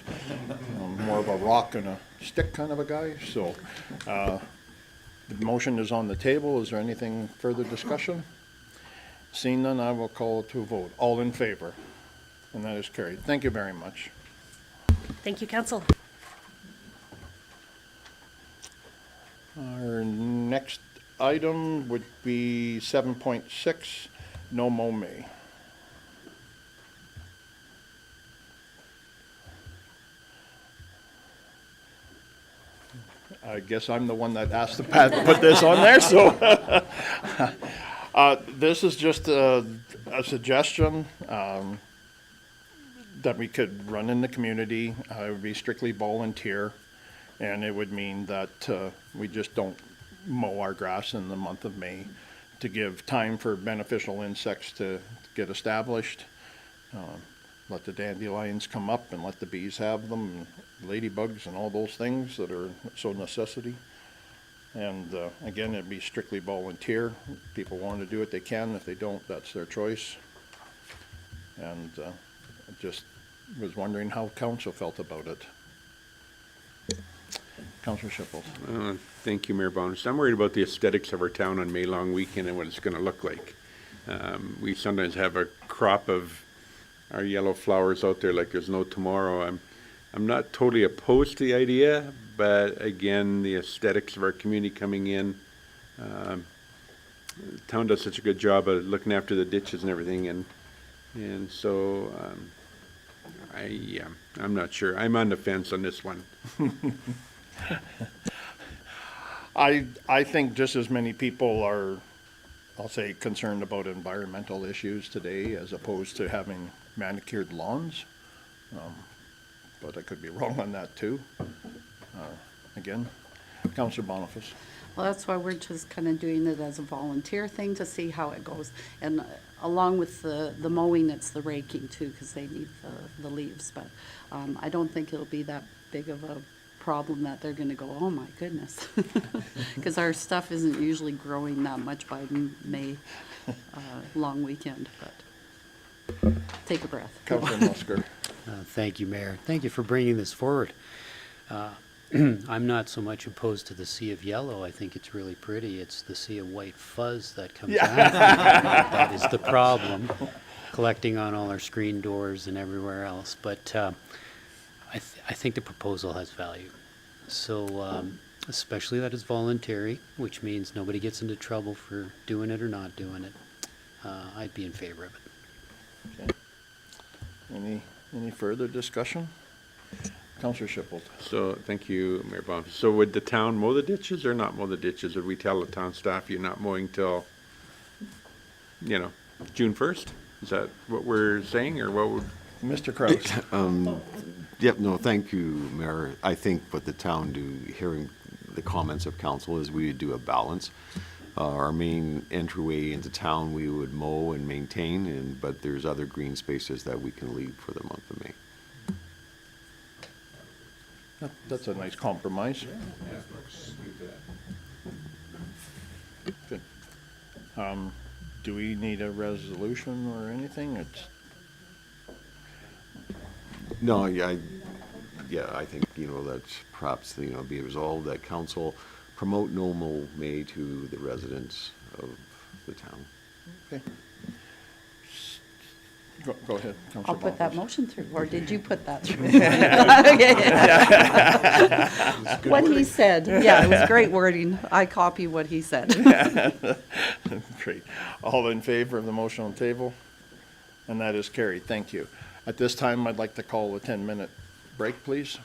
I'm more of a rock and a stick kind of a guy, so the motion is on the table. Is there anything further discussion? Seeing none, I will call to a vote. All in favor? And that is carried. Thank you very much. Thank you, Council. Our next item would be 7.6, no mow May. I guess I'm the one that asked the Pat to put this on there, so. This is just a suggestion that we could run in the community. It would be strictly volunteer, and it would mean that we just don't mow our grass in the month of May to give time for beneficial insects to get established. Let the dandelions come up and let the bees have them, and ladybugs and all those things that are so necessity. And again, it'd be strictly volunteer. If people want to do it, they can. If they don't, that's their choice. And I just was wondering how council felt about it. Councillor Schiffels. Thank you, Mayor Boniface. I'm worried about the aesthetics of our town on May long weekend and what it's going to look like. We sometimes have a crop of our yellow flowers out there like there's no tomorrow. I'm not totally opposed to the idea, but again, the aesthetics of our community coming in. The town does such a good job of looking after the ditches and everything, and so I'm not sure. I'm on the fence on this one. I think just as many people are, I'll say, concerned about environmental issues today as opposed to having manicured lawns. But I could be wrong on that too. Again, Councillor Boniface. Well, that's why we're just kind of doing it as a volunteer thing to see how it goes. And along with the mowing, it's the raking too, because they need the leaves. But I don't think it'll be that big of a problem that they're going to go, oh my goodness. Because our stuff isn't usually growing that much by May long weekend. But take a breath. Councillor Musker. Thank you, Mayor. Thank you for bringing this forward. I'm not so much opposed to the sea of yellow. I think it's really pretty. It's the sea of white fuzz that comes after that is the problem, collecting on all our screen doors and everywhere else. But I think the proposal has value. So especially that it's voluntary, which means nobody gets into trouble for doing it or not doing it. I'd be in favor of it. Okay. Any further discussion? Councillor Schiffels. So, thank you, Mayor Boniface. So would the town mow the ditches or not mow the ditches? Would we tell the town staff you're not mowing till, June 1st? Is that what we're saying, or what would? Mr. Kraus. Yep, no, thank you, Mayor. I think what the town do, hearing the comments of council, is we would do a balance. Our main entryway into town, we would mow and maintain, but there's other green spaces that we can leave for the month of May. That's a nice compromise. Good. Do we need a resolution or anything? No, I think, that perhaps, be resolved that council promote no mow May to the residents of the town. Okay. Go ahead, Councilor I'll put that Boniface. motion through, or did you put that through? Okay. What he said, yeah, it was great wording. I copy what he said. Great. All in favor of the motion on the table? And that is carried. Thank you. At this time, I'd like to call a 10-minute break, please.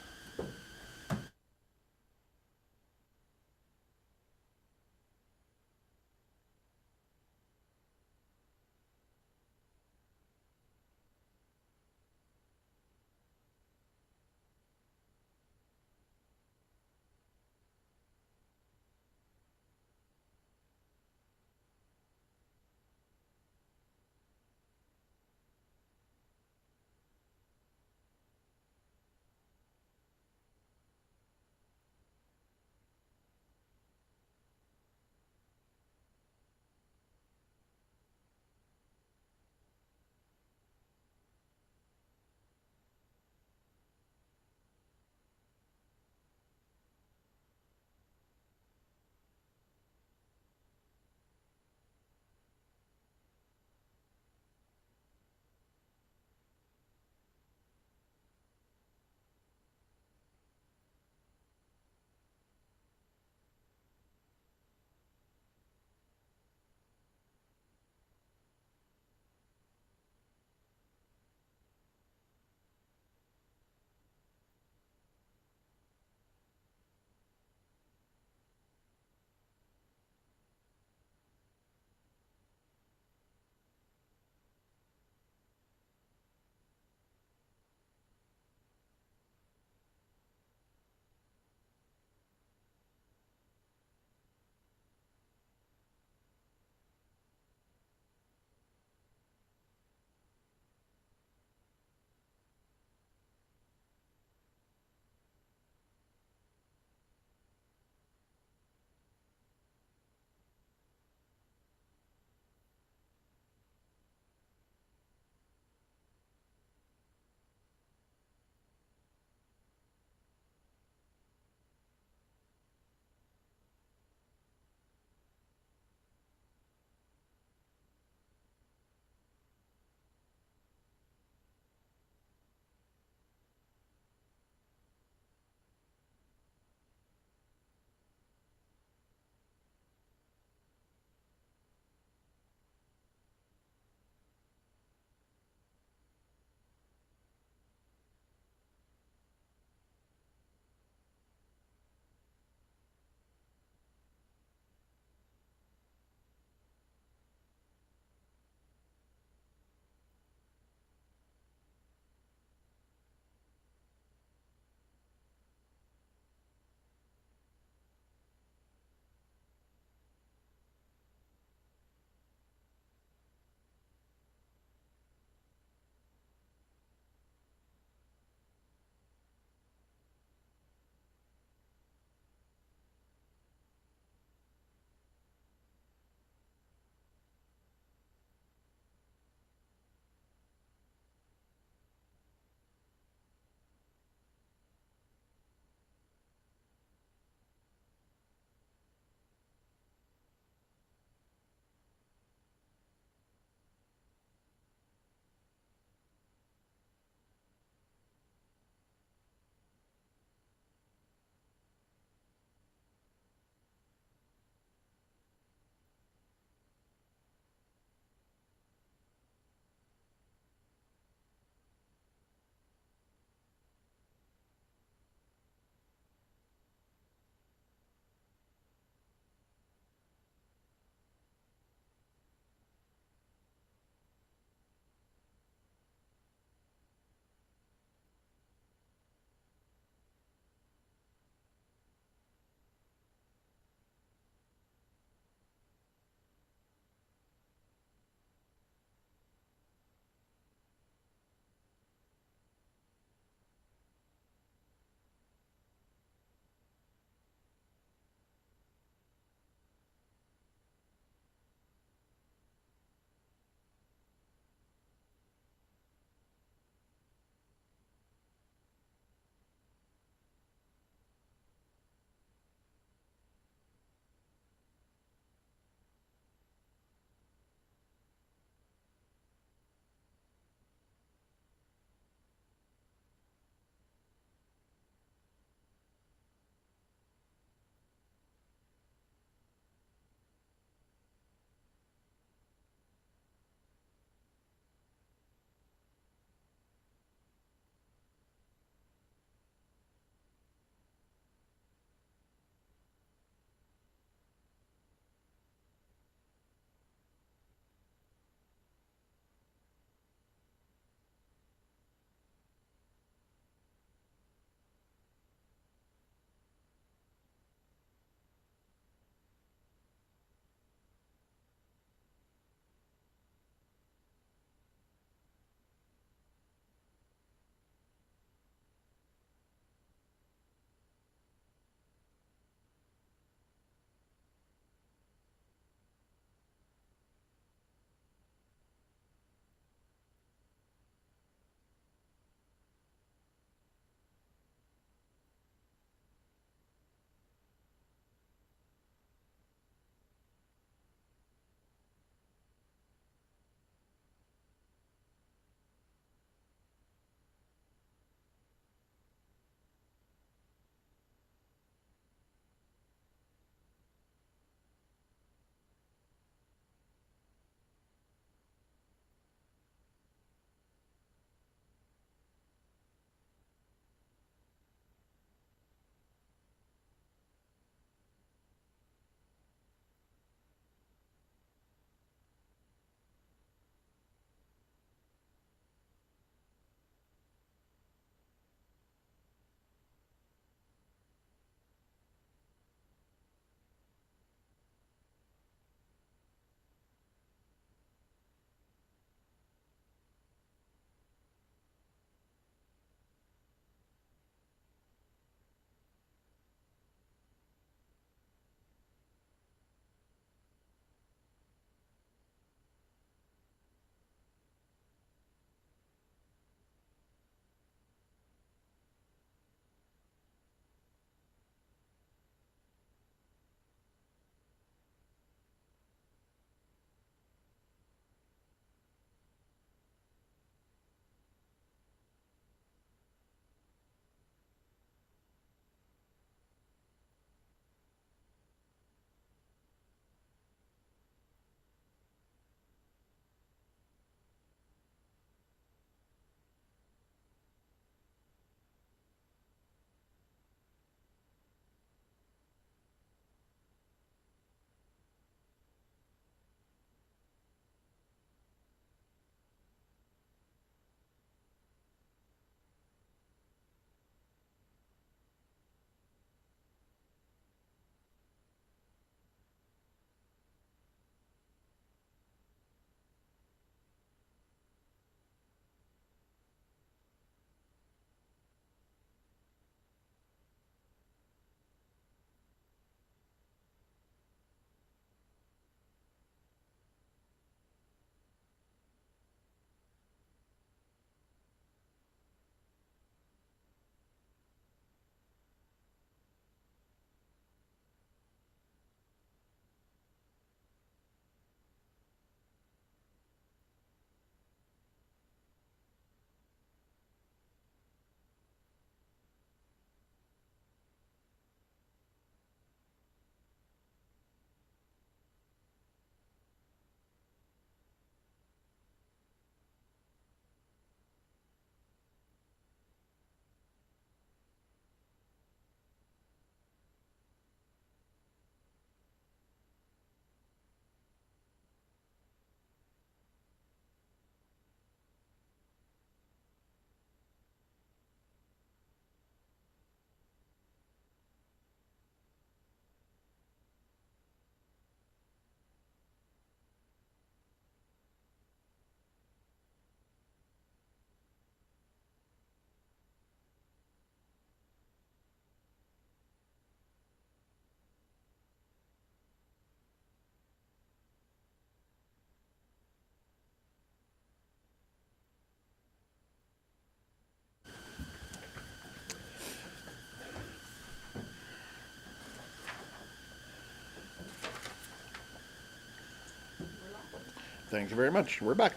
Thank you very much. We're back.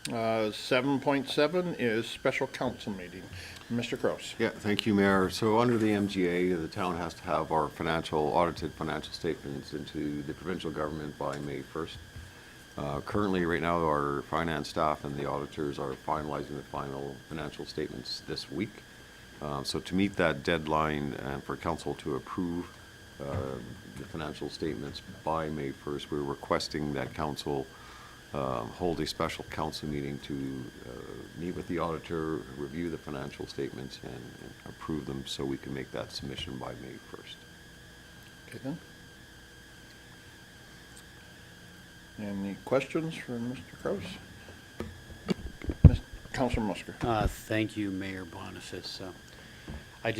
7.7 is special council meeting. Mr. Kraus. Yeah, thank you, Mayor. So under the MGA, the town has to have our audited financial statements into the provincial government by May 1st. Currently, right now, our finance staff and the auditors are finalizing the final financial statements this week. So to meet that deadline and for council to approve the financial statements by May 1st, we're requesting that council hold a special council meeting to meet with the auditor, review the financial statements, and approve them so we can make that submission by May 1st. Okay then. Any questions for Mr. Kraus? Councilor Musker. Thank you, Mayor Boniface. I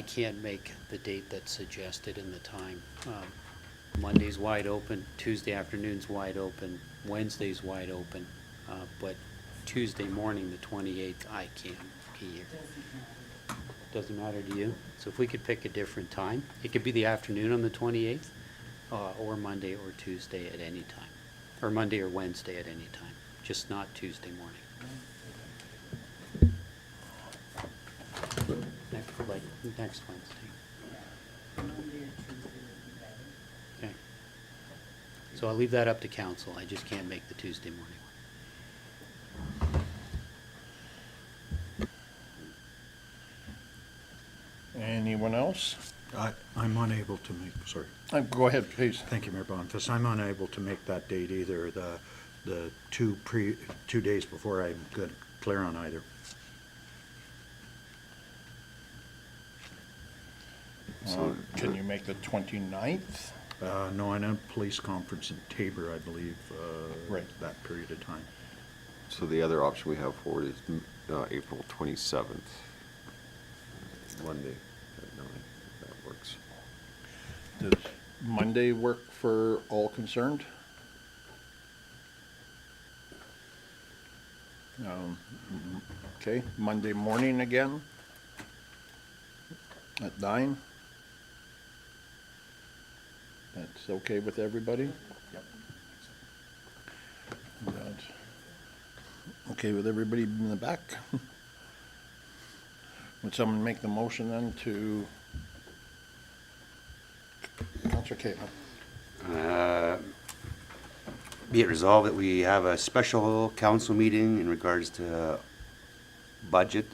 can't make the date that's suggested in the time. Monday's wide open, Tuesday afternoon's wide open, Wednesday's wide open, but Tuesday morning, the 28th, I can't be here. Doesn't matter to you? So if we could pick a different time, it could be the afternoon on the 28th, or Monday or Tuesday at any time, or Monday or Wednesday at any time, just not Tuesday morning. Next Wednesday. Okay. So I'll leave that up to council. I just can't make the Tuesday morning one. Anyone else? I'm unable to make, sorry. Go ahead, please. Thank you, Mayor Boniface. I'm unable to make that date either. The 2 days before, I'm good, clear on either. Can you make the 29th? No, I'm at a police conference in Tabor, I believe, Right. that period of time. So the other option we have forward is April 27th, Monday at 9, if that works. Does Monday work for all concerned? Okay, Monday morning again at 9. That's okay with everybody? Yep. Okay with everybody in the back? Would someone make the motion then to, Councillor Caitlin? Be it resolved that we have a special council meeting in regards to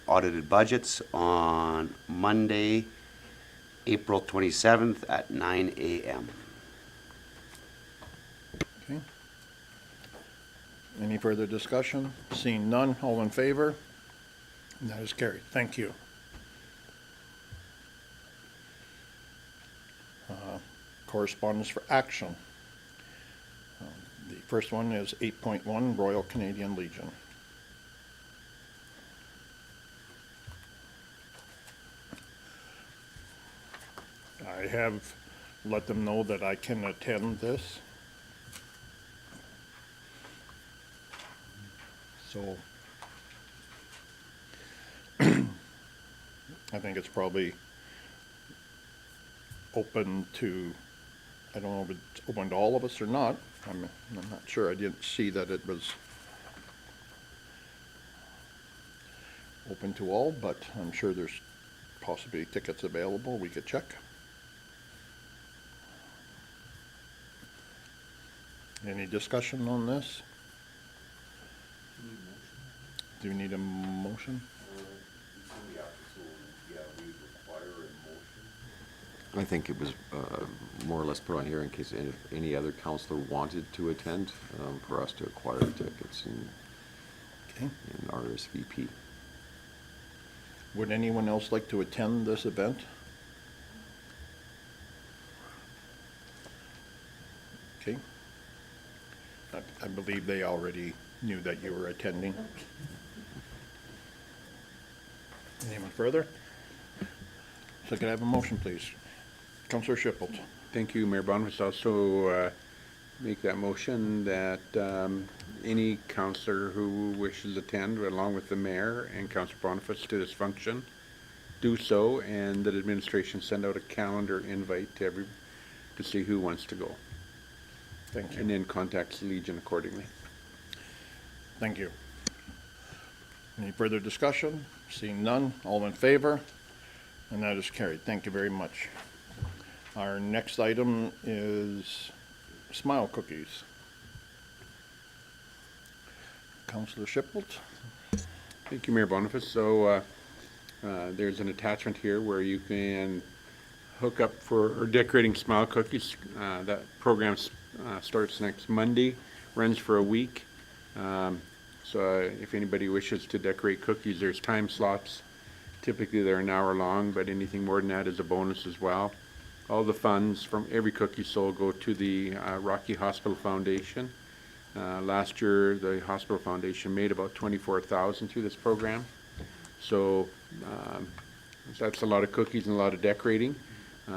audited budgets on Monday, April 27th at 9 a.m. Okay. Any further discussion? Seeing none, all in favor? That is carried. Thank you. Correspondence for action. The first one is 8.1, Royal Canadian Legion. I have let them know that I can attend this. So I think it's probably open to, I don't know if it's open to all of us or not. I'm not sure. I didn't see that it was open to all, but I'm sure there's possibly tickets available. We could check. Any discussion on this? Do we need a motion? I think it was more or less put on here in case any other councillor wanted to attend, for us to acquire tickets and RSVP. Would anyone else like to attend this event? Okay. I believe they already knew that you were attending. Anyone further? So could I have a motion, please? Councillor Schipholt. Thank you, Mayor Boniface. Also make that motion that any councillor who wishes to attend, along with the mayor and Councillor Boniface, to this function, do so, and that administration send out a calendar invite to see who wants to go. Thank you. And then contact Legion accordingly. Thank you. Any further discussion? Seeing none, all in favor? And that is carried. Thank you very much. Our next item is Smile Cookies. Councillor Shipple? Thank you, Mayor Boniface. So there's an attachment here where you can hook up for or decorating Smile Cookies. That program starts next Monday, runs for a week. So if anybody wishes to decorate cookies, there's time slots. Typically they're an hour long, but anything more than that is a bonus as well. All the funds from every cookie sold go to the Rocky Hospital Foundation. Last year, the Hospital Foundation made about $24,000 through this program. So that's a lot of cookies and a lot of decorating.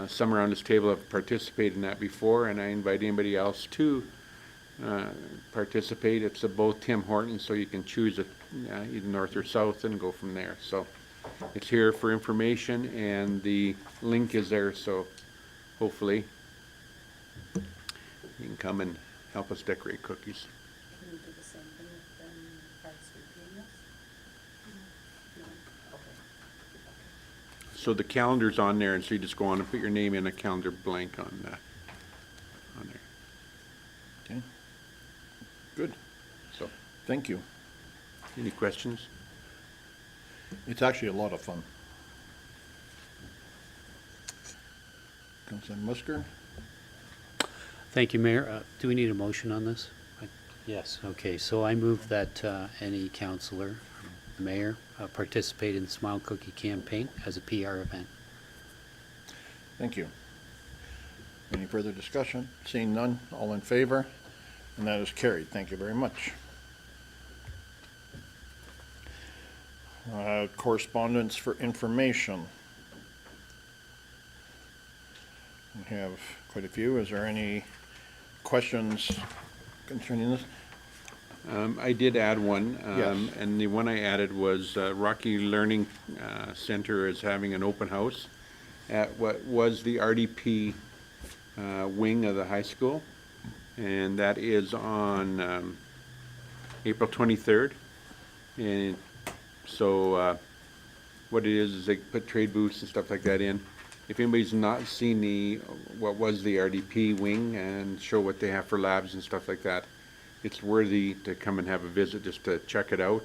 Some around this table have participated in that before, and I invite anybody else to participate. It's both Tim Hortons, so you can choose either north or south and go from there. So it's here for information, and the link is there, so hopefully you can come and help us decorate cookies. Can we do the same thing with regards to peanuts? No? Okay. So the calendar's on there, and so you just go on and put your name in a calendar blank on there. Okay. Good. So, Thank you. any questions? It's actually a lot of fun. Councillor Musker? Thank you, Mayor. Do we need a motion on this? Yes, okay. So I move that any councillor, the mayor, participate in the Smile Cookie campaign as a PR event. Thank you. Any further discussion? Seeing none, all in favor? And that is carried. Thank you very much. Correspondence for information. We have quite a few. Is there any questions concerning this? I did add one, Yes. and the one I added was Rocky Learning Center is having an open house at what was the RDP wing of the high school, and that is on April 23rd. And so what it is they put trade booths and stuff like that in. If anybody's not seen what was the RDP wing and show what they have for labs and stuff like that, it's worthy to come and have a visit just to check it out.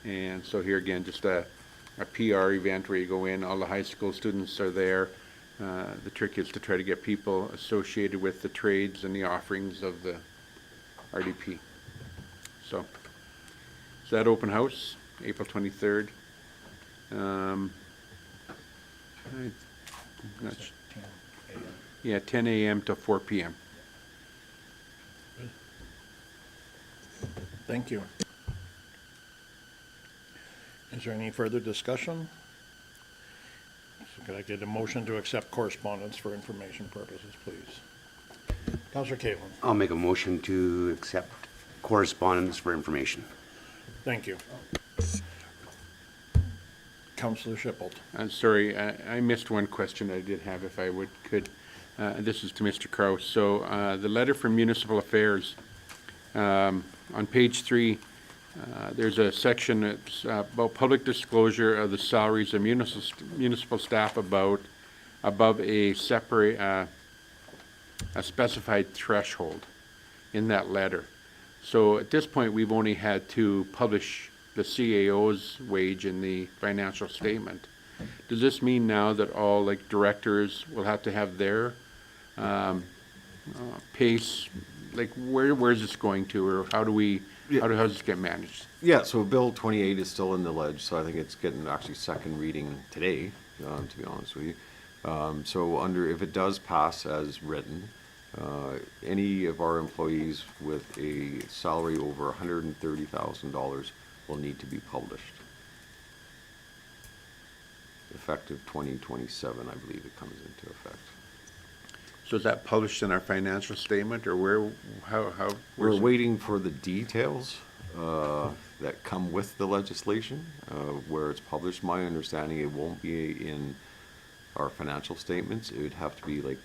And so here again, just a PR event where you go in, all the high school students are there. The trick is to try to get people associated with the trades and the offerings of the RDP. So that open house, April 23rd. Yeah, 10 a.m. to 4 p.m. Thank you. Is there any further discussion? So could I get a motion to accept correspondence for information purposes, please? Councillor Caitlin. I'll make a motion to accept correspondence for information. Thank you. Councillor Shipple. I'm sorry, I missed one question I did have if I could. This is to Mr. Kraus. So the letter from Municipal Affairs, on page 3, there's a section that's about public disclosure of the salaries of municipal staff above a separate, a specified threshold in that letter. So at this point, we've only had to publish the CAO's wage in the financial statement. Does this mean now that all like directors will have to have their pace? Like where's this going to, or how does this get managed? Yeah, so Bill 28 is still in the ledge, so I think it's getting actually second reading today, to be honest with you. So if it does pass as written, any of our employees with a salary over $130,000 will need to be published. Effective 2027, I believe it comes into effect. So is that published in our financial statement, or We're where's it? waiting for the details that come with the legislation, where it's published. My understanding, it won't be in our financial statements. It would have to be like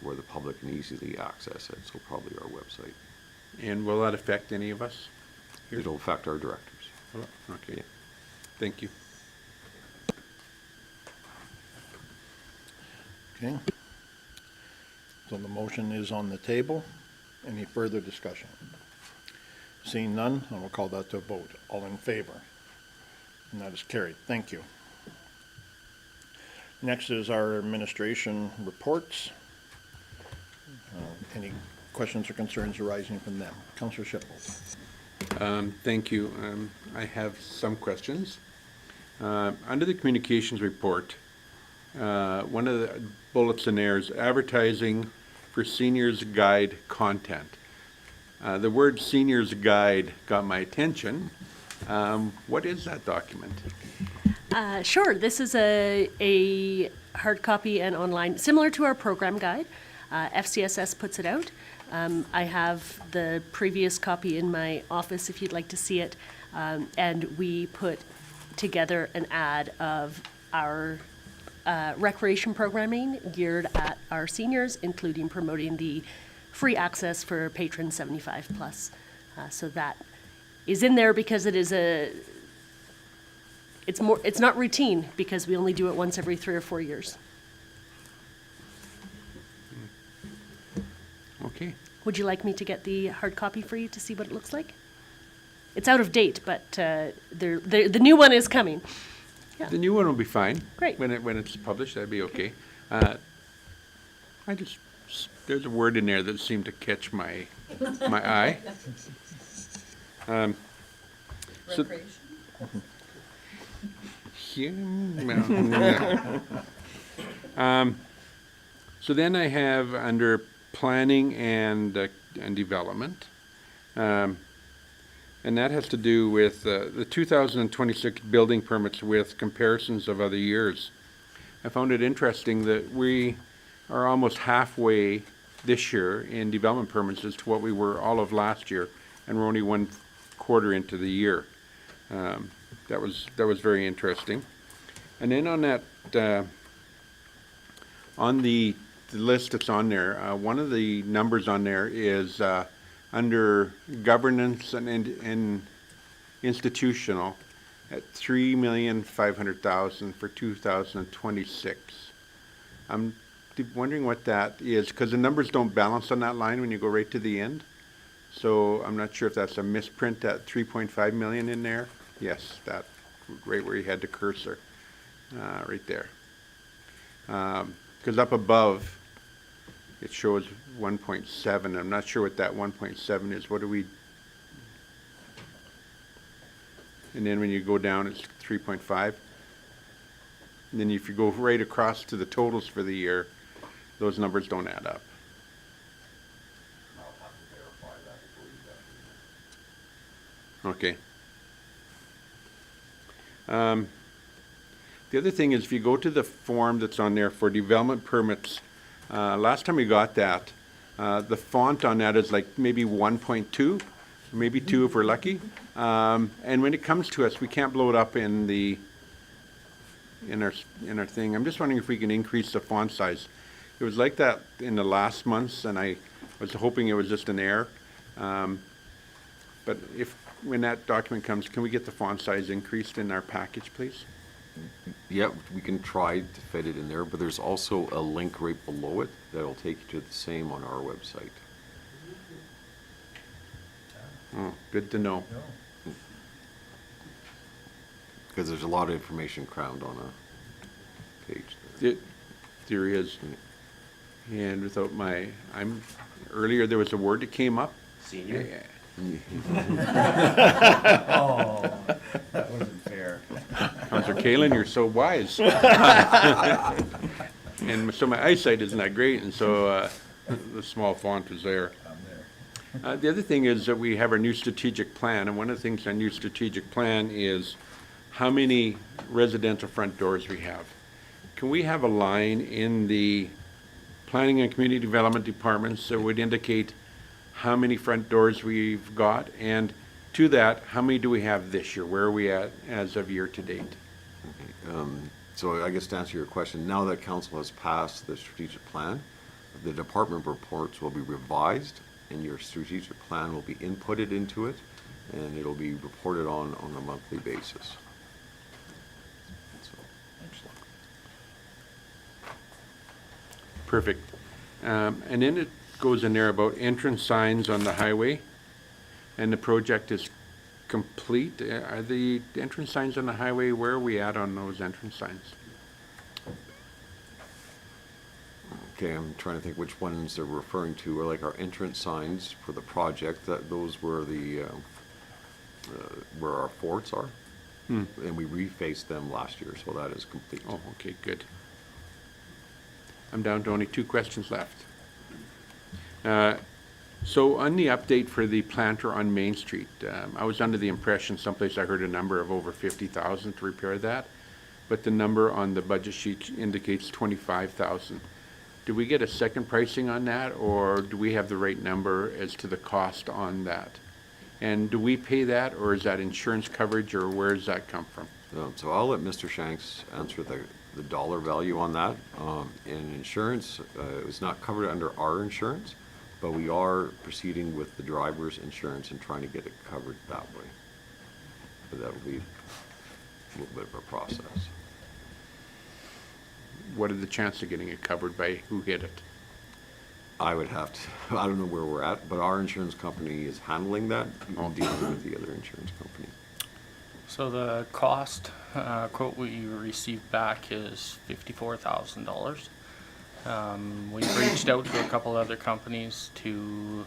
where the public can easily access it, so probably our website. And will that affect any of us? It'll affect our directors. Okay, thank you. Okay. So the motion is on the table. Any further discussion? Seeing none, I will call that to a vote. All in favor? And that is carried. Thank you. Next is our administration reports. Any questions or concerns arising from them? Councillor Shipple. Thank you. I have some questions. Under the communications report, one of the bullets in there is advertising for seniors guide content. The word seniors guide got my attention. What is that document? Sure, this is a hard copy and online, similar to our program guide. FCSS puts it out. I have the previous copy in my office if you'd like to see it. And we put together an ad of our recreation programming geared at our seniors, including promoting the free access for patrons 75 plus. So that is in there because it is it's not routine because we only do it once every 3 or 4 years. Okay. Would you like me to get the hard copy for you to see what it looks like? It's out of date, but the new one is coming. Yeah. The new one will be fine. Great. When it's published, that'd be okay. There's a word in there that seemed to catch my eye. Recreation? So then I have under planning and development, and that has to do with the 2026 building permits with comparisons of other years. I found it interesting that we are almost halfway this year in development permits as to what we were all of last year, and we're only 1 quarter into the year. That was very interesting. And then on that, on the list that's on there, one of the numbers on there is under governance and institutional at $3,500,000 for 2026. I'm wondering what that is because the numbers don't balance on that line when you go right to the end. So I'm not sure if that's a misprint, that 3.5 million in there. Yes, that right where you had the cursor, right there. Because up above, it shows 1.7. I'm not sure what that 1.7 is. What do we? And then when you go down, it's 3.5. And then if you go right across to the totals for the year, those numbers don't add up. Okay. The other thing is if you go to the form that's on there for development permits, last time we got that, the font on that is like maybe 1.2, maybe 2 if we're lucky. And when it comes to us, we can't blow it up in our thing. I'm just wondering if we can increase the font size. It was like that in the last months, and I was hoping it was just an error. But when that document comes, can we get the font size increased in our package, please? Yeah, we can try to fit it in there, but there's also a link right below it that'll take you to the same on our website. Oh, good to know. Because there's a lot of information crammed on a page. There is. And without earlier there was a word that came up. Senior? Oh, that wasn't fair. Councillor Kalin, you're so wise. And so my eyesight isn't that great, and so the small font was there. The other thing is that we have our new strategic plan, and one of the things in our new strategic plan is how many residential front doors we have. Can we have a line in the planning and community development departments that would indicate how many front doors we've got, and to that, how many do we have this year? Where are we at as of year to date? So I guess to answer your question, now that council has passed the strategic plan, the department reports will be revised and your strategic plan will be inputted into it. and it'll be reported on a monthly basis. So, Excellent. Perfect. And then it goes in there about entrance signs on the highway, and the project is complete. Are the entrance signs on the highway, where are we at on those entrance signs? Okay, I'm trying to think which ones they're referring to, or like our entrance signs for the project, that those were the, where our forts are. And we refaced them last year, so that is complete. Oh, okay, good. I'm down to only 2 questions left. So on the update for the planter on Main Street, I was under the impression someplace I heard a number of over 50,000 to repair that, but the number on the budget sheet indicates 25,000. Do we get a second pricing on that, or do we have the right number as to the cost on that? And do we pay that, or is that insurance coverage, or where does that come from? So I'll let Mr. Shanks answer the dollar value on that. In insurance, it was not covered under our insurance, but we are proceeding with the driver's insurance and trying to get it covered that way. But that'll be a little bit of a process. What are the chances of getting it covered by who hit it? I would have to, I don't know where we're at, but our insurance company is handling that, dealing with the other insurance company. So the cost quote we received back is $54,000. We've reached out to a couple other companies to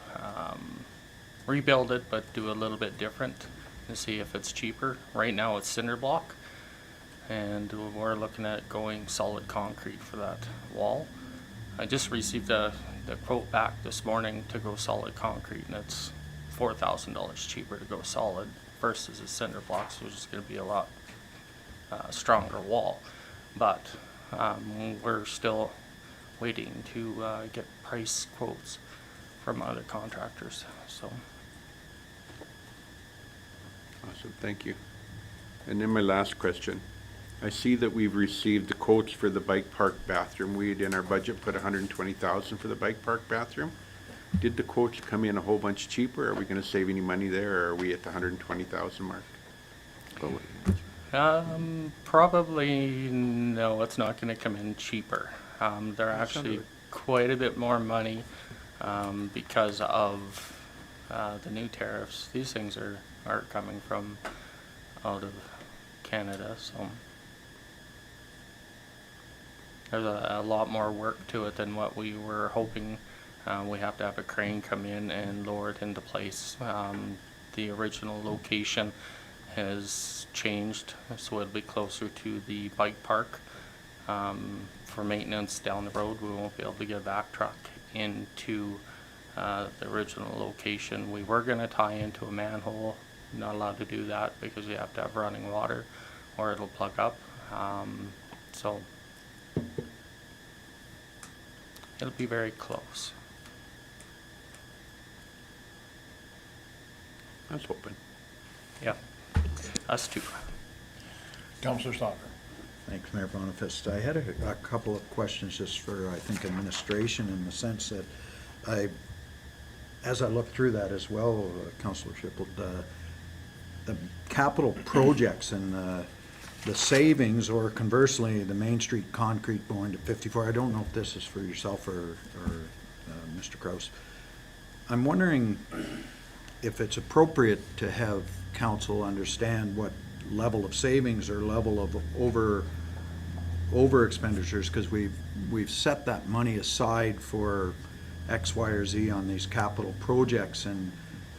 rebuild it, but do a little bit different to see if it's cheaper. Right now it's cinder block, and we're looking at going solid concrete for that wall. I just received the quote back this morning to go solid concrete, and it's $4,000 cheaper to go solid versus the cinder blocks, which is going to be a lot stronger wall. But we're still waiting to get price quotes from other contractors. So. Awesome, thank you. And then my last question. I see that we've received the quotes for the bike park bathroom. We had in our budget put $120,000 for the bike park bathroom. Did the quotes come in a whole bunch cheaper? Are we gonna save any money there, or are we at the $120,000 mark? Probably no, it's not gonna come in cheaper. They're actually quite a bit more money because of the new tariffs. These things are coming from out of Canada, so there's a lot more work to it than what we were hoping. We have to have a crane come in and lower it into place. The original location has changed, so it'll be closer to the bike park. For maintenance down the road, we won't be able to get a back truck into the original location. We were going to tie into a manhole. Not allowed to do that because you have to have running water or it'll plug up. So it'll be very close. I was hoping. Yeah, us too. Councillor Stalker. Thanks, Mayor Boniface. I had a couple of questions just for, I think, administration, in the sense that as I looked through that as well, Councillor Shipple, the capital projects and the savings, or conversely, the Main Street concrete going to 54, I don't know if this is for yourself or Mr. Kraus. I'm wondering if it's appropriate to have council understand what level of savings or level of over expenditures, because we've set that money aside for X, Y, or Z on these capital projects, and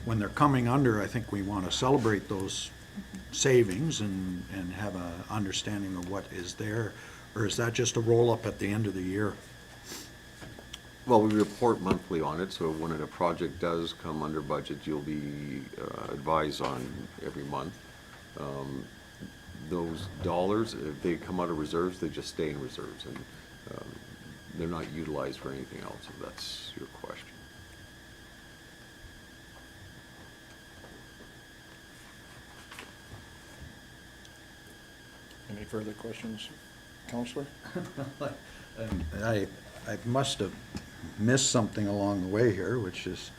when they're coming under, I think we want to celebrate those savings and have a understanding of what is there, or is that just a roll-up at the end of the year? Well, we report monthly on it, so when a project does come under budget, you'll be advised on every month. Those dollars, if they come out of reserves, they just stay in reserves, and they're not utilized for anything else, if that's your question. Any further questions, Councillor? I must have missed something along the way here, which is,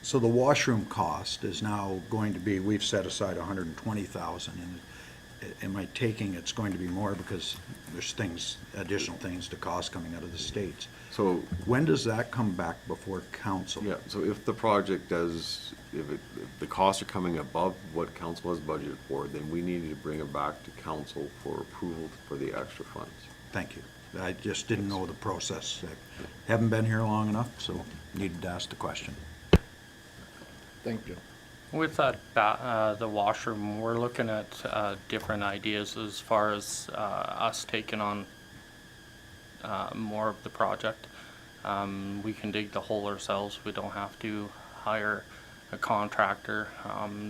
So the washroom cost is now going to be, we've set aside 120,000, and am I taking it's going to be more because there's things, additional things to cost coming out of the states? So, When does that come back before council? yeah, so if the project does, if the costs are coming above what council has budgeted for, then we need to bring it back to council for approval for the extra funds. Thank you. I just didn't know the process. I haven't been here long enough, so needed to ask the question. Thank you. With that, the washroom, we're looking at different ideas as far as us taking on more of the project. We can dig the hole ourselves. We don't have to hire a contractor.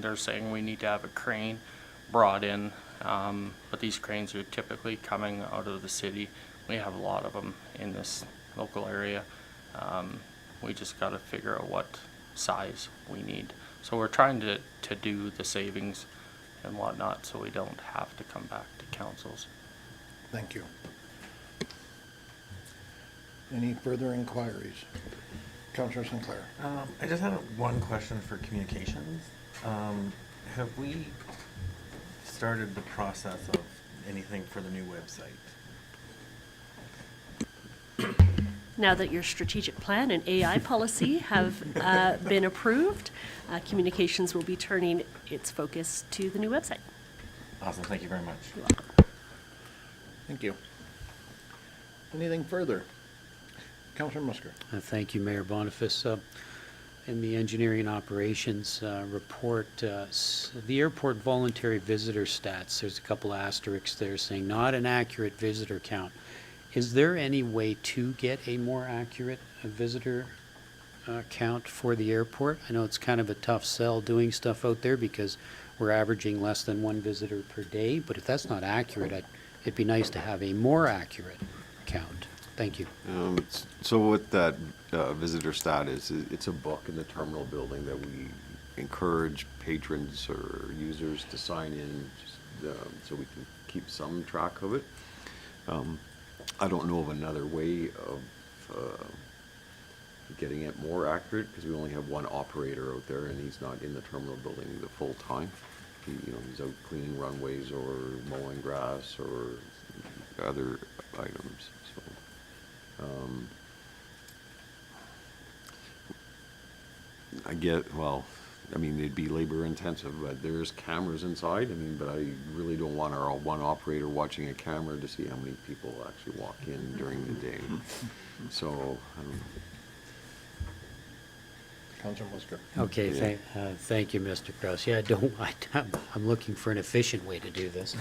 They're saying we need to have a crane brought in, but these cranes are typically coming out of the city. We have a lot of them in this local area. We just got to figure out what size we need. So we're trying to do the savings and whatnot, so we don't have to come back to councils. Thank you. Any further inquiries? Councillor Sinclair. I just had one question for communications. Have we started the process of anything for the new website? Now that your strategic plan and AI policy have been approved, communications will be turning its focus to the new website. Awesome, thank you very much. You're welcome. Thank you. Anything further? Councillor Musker. Thank you, Mayor Boniface. In the engineering operations report, the airport voluntary visitor stats, there's a couple asterisks there saying not an accurate visitor count. Is there any way to get a more accurate visitor count for the airport? I know it's kind of a tough sell doing stuff out there because we're averaging less than one visitor per day, but if that's not accurate, it'd be nice to have a more accurate count. Thank you. So what that visitor stat is, it's a book in the terminal building that we encourage patrons or users to sign in, so we can keep some track of it. I don't know of another way of getting it more accurate because we only have one operator out there and he's not in the terminal building the full time. He's out cleaning runways or mowing grass or other items. So, it'd be labor intensive, but there's cameras inside. But I really don't want our one operator watching a camera to see how many people actually walk in during the day. So, Councillor Musker. Okay, thank you, Mr. Kraus. Yeah, I'm looking for an efficient way to do this,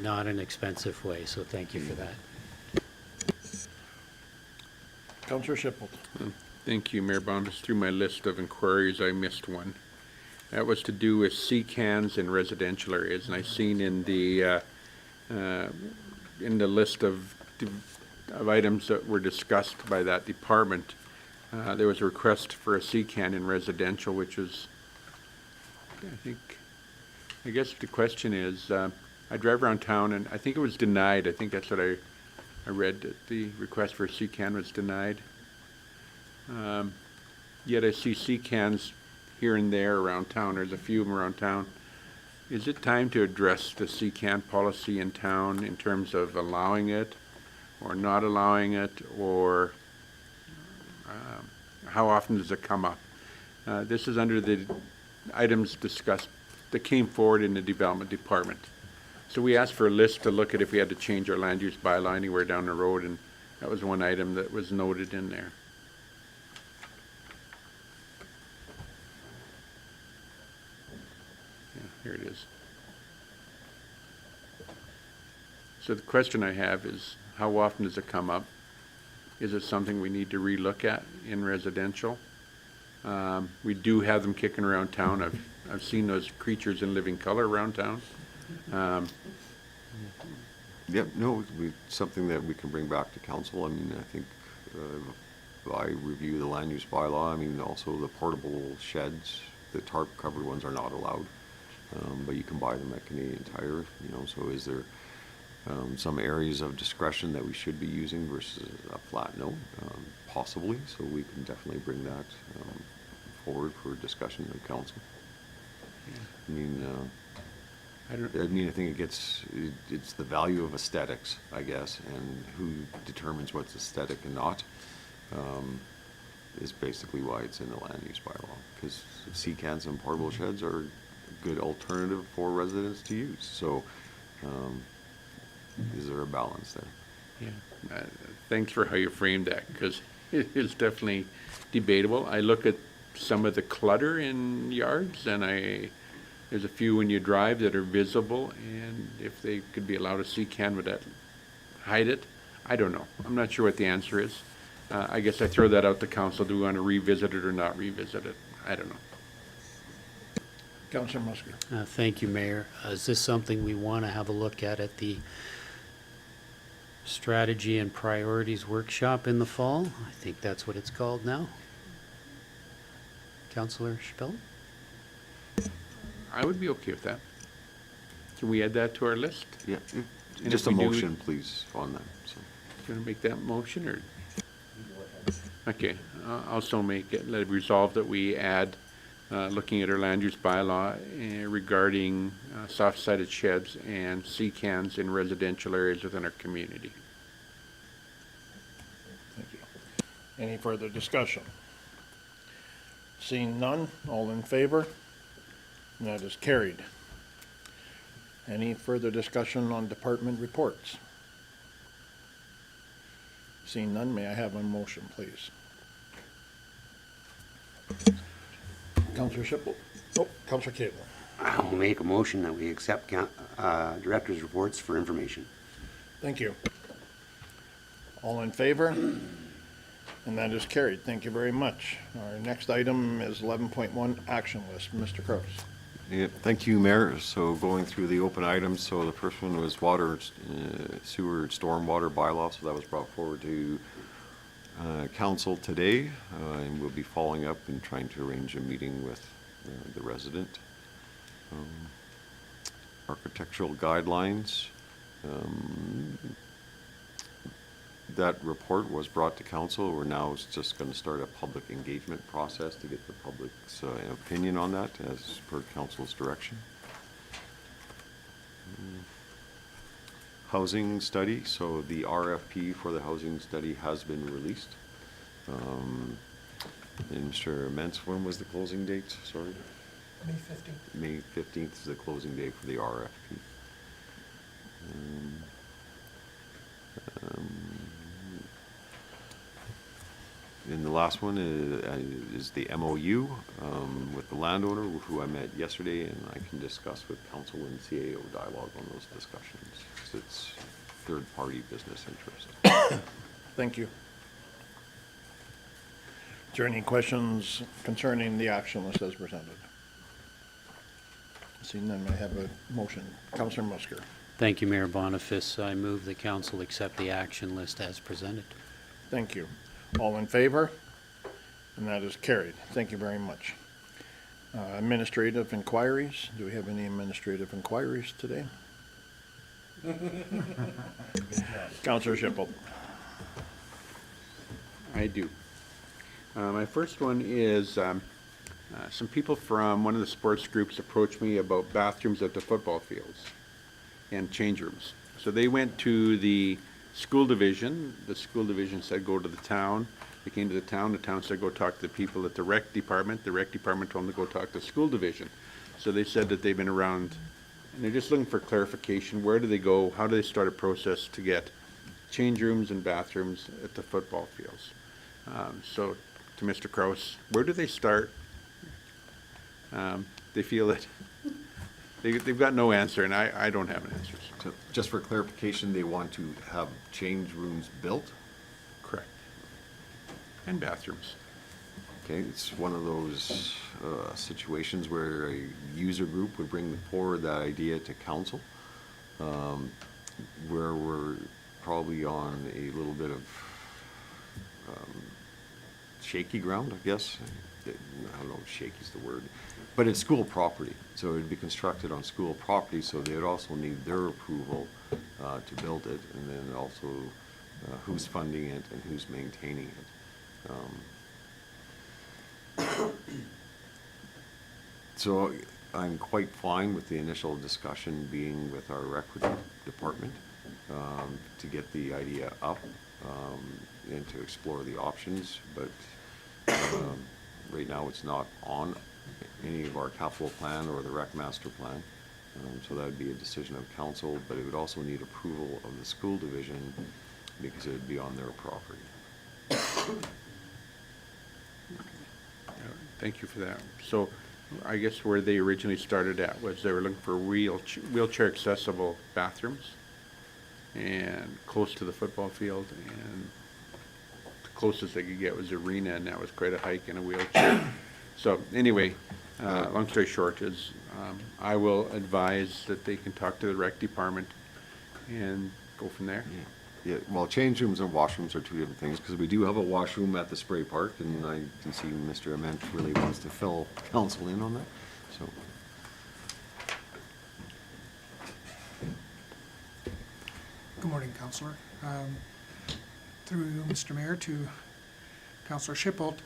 not an expensive way, so thank you for that. Councillor Shipple. Thank you, Mayor Boniface. Through my list of inquiries, I missed one. That was to do with C-cans in residential areas, and I seen in the list of items that were discussed by that department, there was a request for a C-can in residential, which is, I guess the question is, I drive around town and I think it was denied. I think that's what I read, that the request for a C-can was denied. Yet I see C-cans here and there around town. There's a few of them around town. Is it time to address the C-can policy in town in terms of allowing it or not allowing it, or how often does it come up? This is under the items discussed that came forward in the development department. So we asked for a list to look at if we had to change our land use bylaw anywhere down the road, and that was one item that was noted in there. Yeah, here it is. So the question I have is, how often does it come up? Is it something we need to relook at in residential? We do have them kicking around town. I've seen those creatures in living color around town. Something that we can bring back to council. I think I review the land use bylaw. Also the portable sheds, the tarp covered ones are not allowed, but you can buy them at Canadian Tire. So is there some areas of discretion that we should be using versus a flat no? Possibly. So we can definitely bring that forward for discussion of council. I mean, I don't, I think it's the value of aesthetics, I guess, and who determines what's aesthetic and not, is basically why it's in the land use bylaw. Because sea cans and portable sheds are a good alternative for residents to use. So, is there a balance there? yeah, thanks for how you framed that, because it is definitely debatable. I look at some of the clutter in yards, and there's a few when you drive that are visible, and if they could be allowed a sea can, would that hide it? I don't know. I'm not sure what the answer is. I guess I throw that out to council. Do we want to revisit it or not revisit it? I don't know. Councillor Musker. Thank you, Mayor. Is this something we want to have a look at the Strategy and Priorities Workshop in the fall? I think that's what it's called now. Councillor Chappelle? I would be okay with that. Can we add that to our list? Yeah, And just if a we do- motion, please, on that, so. Going to make that motion, or? Okay, I'll also make it, let it resolve that we add, looking at our land use bylaw regarding soft-sided sheds and sea cans in residential areas within our community. Thank you. Any further discussion? Seeing none, all in favor? And that is carried. Any further discussion on department reports? Seeing none, may I have a motion, please? Councillor Schipel. Oh, Councillor Cable. I'll make a motion that we accept director's reports for information. Thank you. All in favor? And that is carried. Thank you very much. Our next item is 11.1 action list. Mr. Kraus. Yeah, thank you, Mayor. So going through the open items, so the first one was water, sewer, stormwater bylaw, so that was brought forward to council today, and we'll be following up and trying to arrange a meeting with the resident. Architectural guidelines. That report was brought to council. We're now just going to start a public engagement process to get the public's opinion on that as per council's direction. Housing study, so the RFP for the housing study has been released. And Mr. Mentz, when was the closing date? Sorry? May 15th. May 15th is the closing date for the RFP. And the last one is the MOU with the landowner, who I met yesterday, and I can discuss with council and CAO dialogue on those discussions, 'cause it's third-party business interest. Thank you. Is there any questions concerning the action list as presented? Seeing none, may I have a motion? Councillor Musker. Thank you, Mayor Boniface. I move the council accept the action list as presented. Thank you. All in favor? And that is carried. Thank you very much. Administrative inquiries. Do we have any administrative inquiries today? Councillor Schipel. I do. My first one is some people from one of the sports groups approached me about bathrooms at the football fields and change rooms. So they went to the school division. The school division said, go to the town. They came to the town said, go talk to the people at the rec department. The rec department told them to go talk to the school division. So they said that they've been around, and they're just looking for clarification. Where do they go? How do they start a process to get change rooms and bathrooms at the football fields? So to Mr. Kraus, where do they start? They feel that they've got no answer, and I don't have an answer. So just for clarification, they want to have change rooms built? Correct. And bathrooms. Okay, it's one of those situations where a user group would bring forward that idea to council, where we're probably on a little bit of shaky ground, I guess. I don't know if shaky's the word, but it's school property, so it'd be constructed on school property, so they'd also need their approval to build it, and then also who's funding it and who's maintaining it. So I'm quite fine with the initial discussion being with our rec department to get the idea up and to explore the options, but right now it's not on any of our capital plan or the rec master plan. So that would be a decision of council, but it would also need approval of the school division because it would be on their property. Thank you for that. So I guess where they originally started at was they were looking for wheelchair accessible bathrooms and close to the football field, and the closest they could get was arena, and that was quite a hike in a wheelchair. So anyway, long story short is I will advise that they can talk to the rec department and go from there. Yeah, well, change rooms and washrooms are two different things, because we do have a washroom at the spray park, and I can see Mr. Ament really wants to fill council in on that, so. Good morning, Councillor. Through Mr. Mayor to Councillor Shippold.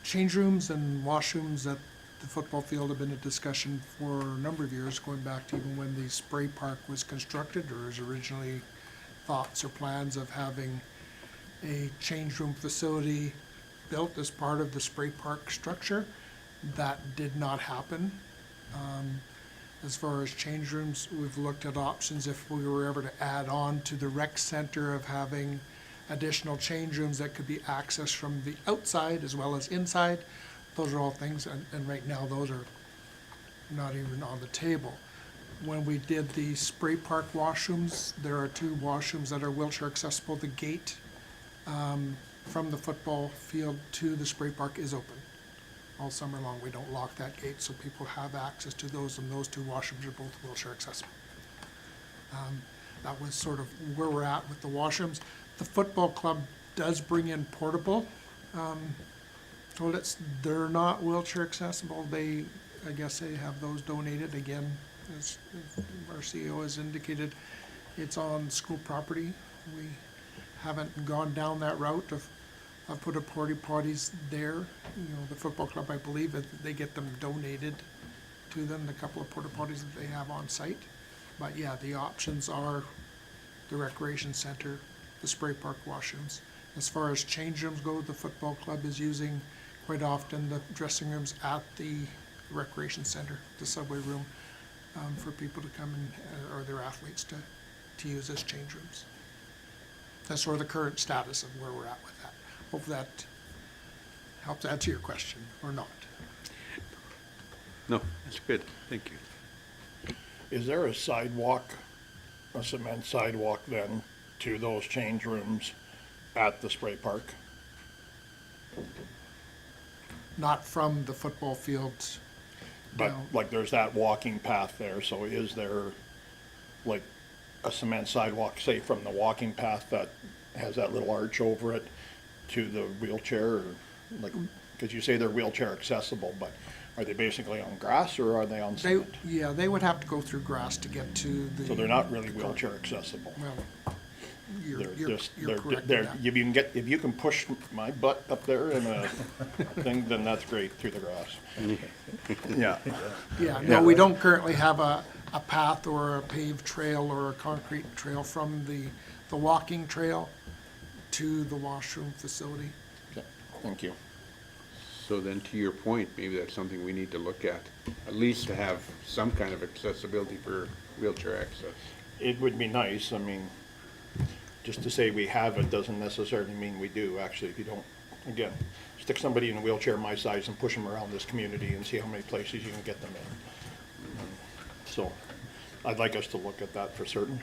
Change rooms and washrooms at the football field have been a discussion for a number of years, going back to even when the spray park was constructed. There was originally thoughts or plans of having a change room facility built as part of the spray park structure. That did not happen. As far as change rooms, we've looked at options if we were ever to add on to the rec center of having additional change rooms that could be accessed from the outside as well as inside. Those are all things, and right now those are not even on the table. When we did the spray park washrooms, there are 2 washrooms that are wheelchair accessible. The gate from the football field to the spray park is open all summer long. We don't lock that gate, so people have access to those, and those 2 washrooms are both wheelchair accessible. That was sort of where we're at with the washrooms. The football club does bring in portable toilets. They're not wheelchair accessible. I guess they have those donated. Again, as our CEO has indicated, it's on school property. We haven't gone down that route of put a porta potties there. You know, the football club, I believe, they get them donated to them, the couple of porta potties that they have on site. But yeah, the options are the recreation center, the spray park washrooms. As far as change rooms go, the football club is using quite often the dressing rooms at the recreation center, the subway room, for people to come in, or their athletes to use as change rooms. That's sort of the current status of where we're at with that. Hope that helps answer your question, or not. No, that's good. Thank you. Is there a sidewalk, a cement sidewalk then, to those change rooms at the spray park? Not from the football field. But down. like there's that walking path there, so is there like a cement sidewalk, say from the walking path that has that little arch over it to the wheelchair, or like, because you say they're wheelchair accessible, but are they basically on grass or are they on cement? Yeah, they would have to go through grass to get to the. So they're not really wheelchair accessible. Well, you're They're correct in they're, that. if you can push my butt up there in a thing, then that's great through the grass. Yeah. Yeah, no, we don't currently have a path or a paved trail or a concrete trail from the walking trail to the washroom facility. Okay, thank you. So then to your point, maybe that's something we need to look at least to have some kind of accessibility for wheelchair access. It would be nice, I mean, just to say we have it doesn't necessarily mean we do, actually, if you don't, again, stick somebody in a wheelchair my size and push them around this community and see how many places you can get them in. So, I'd like us to look at that for certain.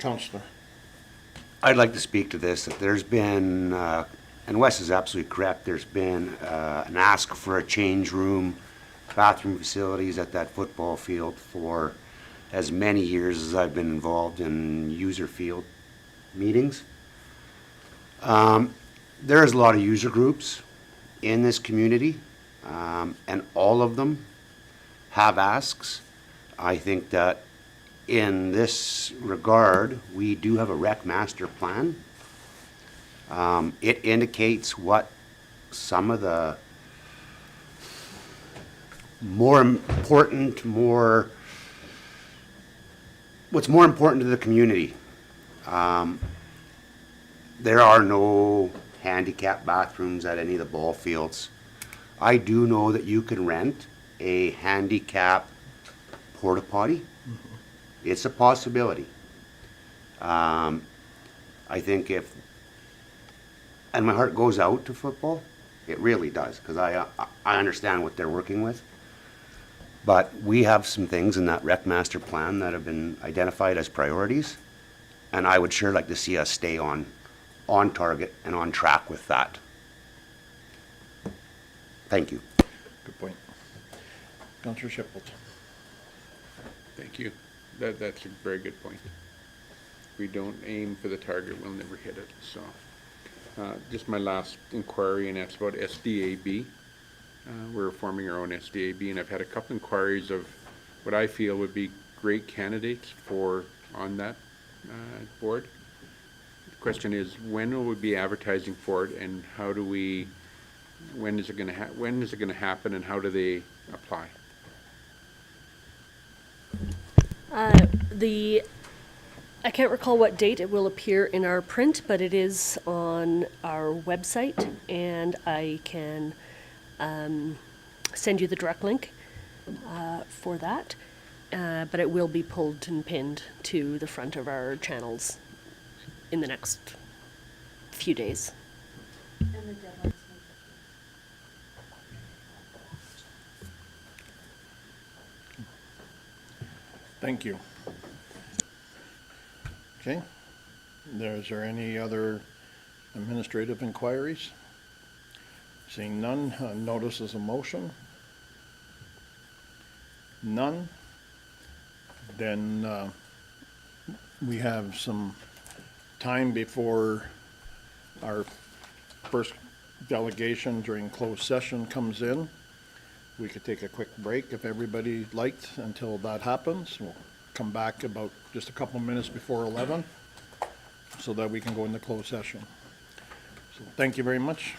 Counselor. I'd like to speak to this. There's been, and Wes is absolutely correct, there's been an ask for a change room, bathroom facilities at that football field for as many years as I've been involved in user field meetings. There's a lot of user groups in this community, and all of them have asks. I think that in this regard, we do have a rec master plan. It indicates what some of the more important, what's more important to the community. There are no handicap bathrooms at any of the ball fields. I do know that you can rent a handicap porta potty. It's a possibility. I think and my heart goes out to football. It really does, because I understand what they're working with. But we have some things in that rec master plan that have been identified as priorities, and I would sure like to see us stay on target and on track with that. Thank you. Good point. Councillor Shipple. Thank you. That's a very good point. If we don't aim for the target, we'll never hit it, so. Just my last inquiry, and that's about SDAB. We're forming our own SDAB, and I've had a couple inquiries of what I feel would be great candidates on that board. The question is, when will we be advertising for it, and when is it going to happen, and how do they apply? I can't recall what date it will appear in our print, but it is on our website, and I can send you the direct link for that. But it will be pulled and pinned to the front of our channels in the next few days. Thank you. Okay. Is there any other administrative inquiries? Seeing none, notice as a motion. None. Then we have some time before our first delegation during closed session comes in. We could take a quick break if everybody liked until that happens. We'll come back about just a couple minutes before 11 so that we can go into closed session. So thank you very much.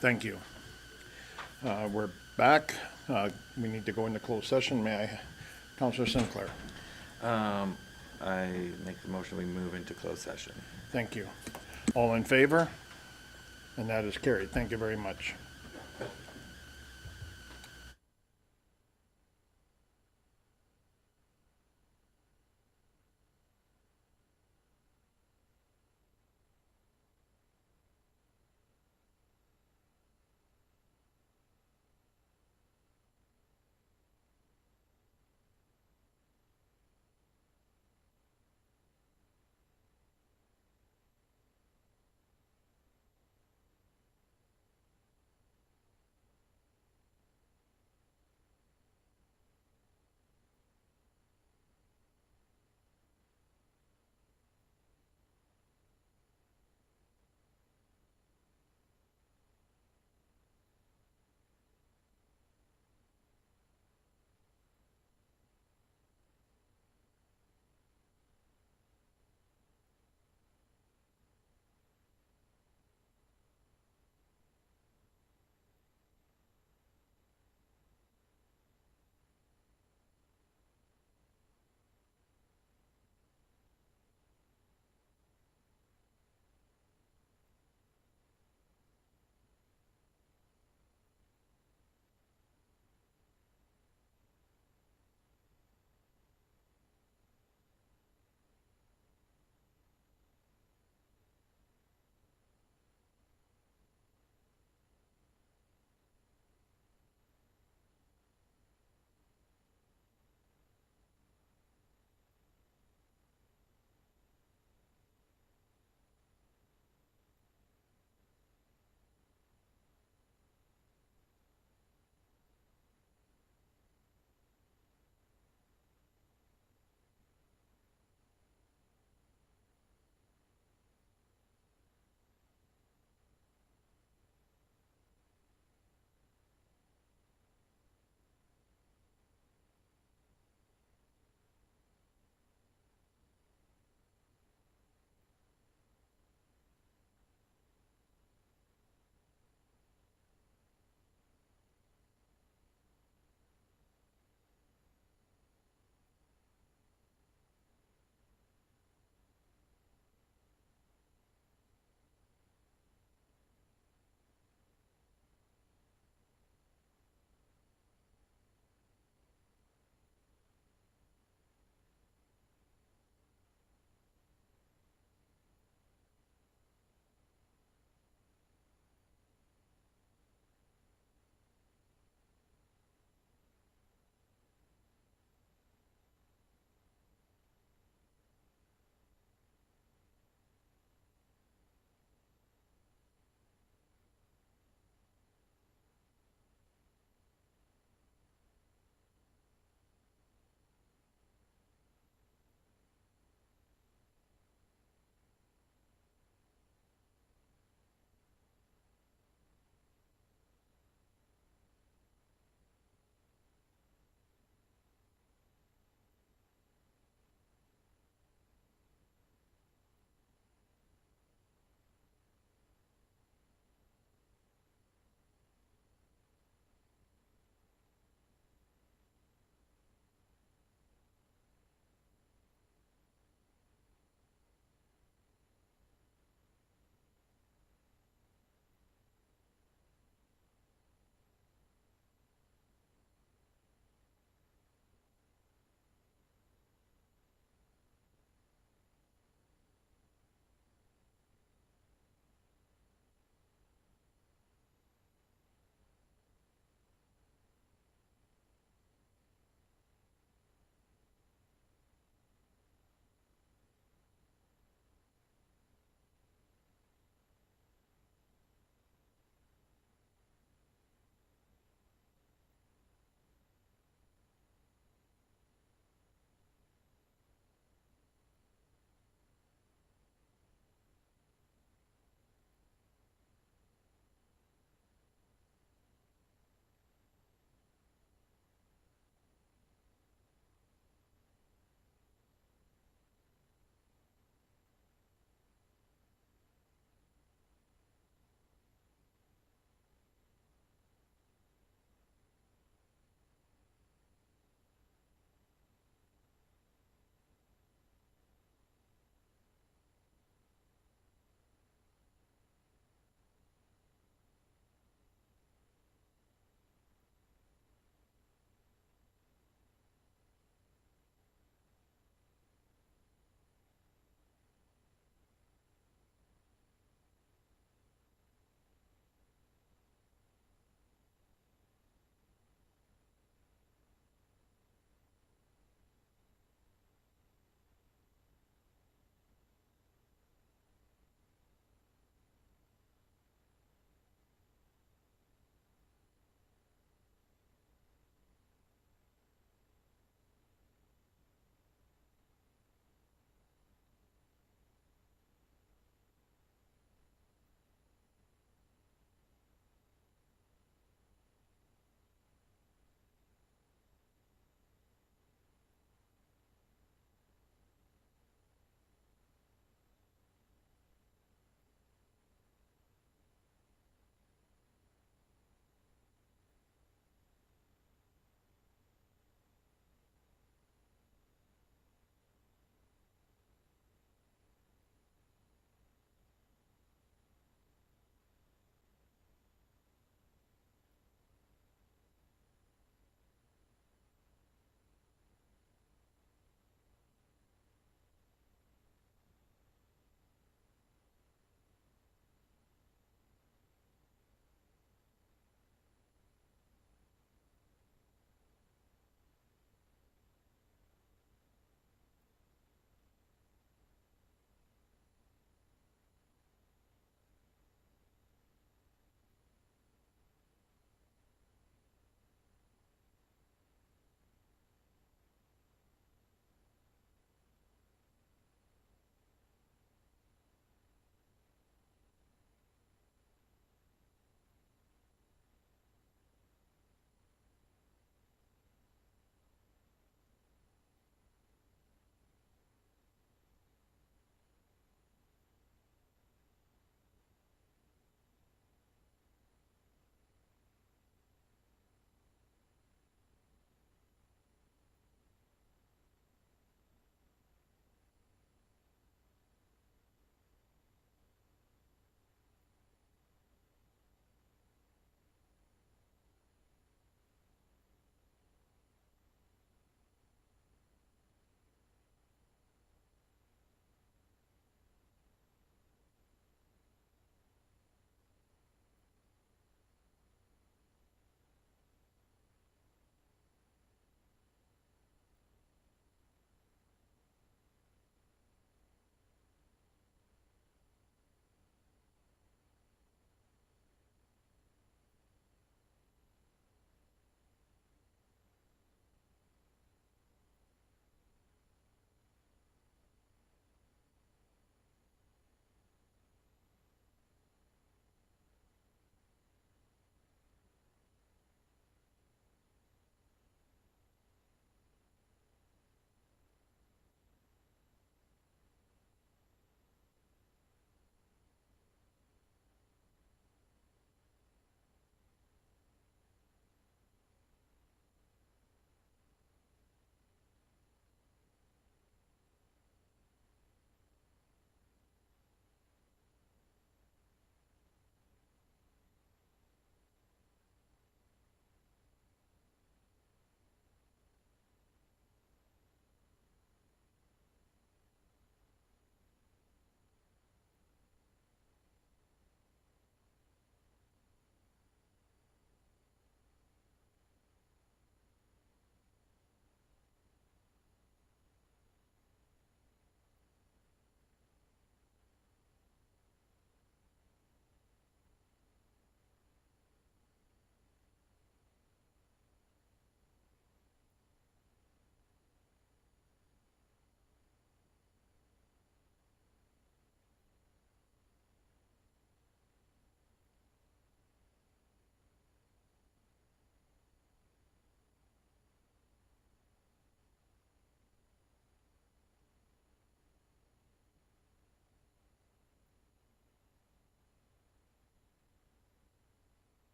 Thank you. We're back. We need to go into closed session. May I, Counselor Sinclair? I make the motion we move into closed session. Thank you. All in favor? And that is carried. Thank you very much.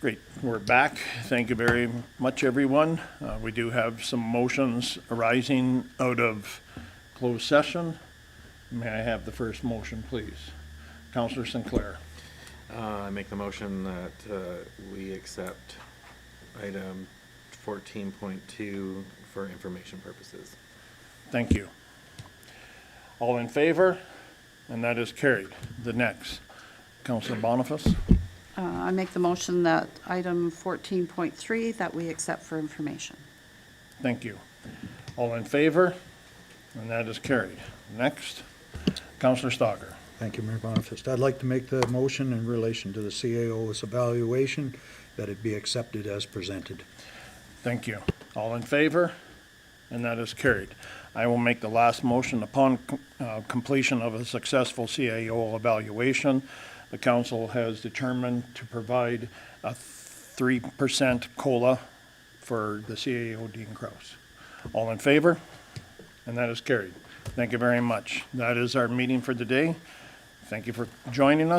Great, we're back. Thank you very much, everyone. We do have some motions arising out of closed session. May I have the first motion, please? Counselor Sinclair. I make the motion that we accept item 14.2 for information purposes. Thank you. All in favor? And that is carried. The next, Counselor Boniface. I make the motion that item 14.3, that we accept for information. Thank you. All in favor? And that is carried. Next, Counselor Stogger. Thank you, Mayor Boniface. I'd like to make the motion in relation to the CAO's evaluation, that it be accepted as presented. Thank you. All in favor? And that is carried. I will make the last motion upon completion of a successful CAO evaluation. The council has determined to provide a 3% COLA for the CAO Dean Kraus. All in favor? And that is carried. Thank you very much. That is our meeting for today. Thank you for joining us.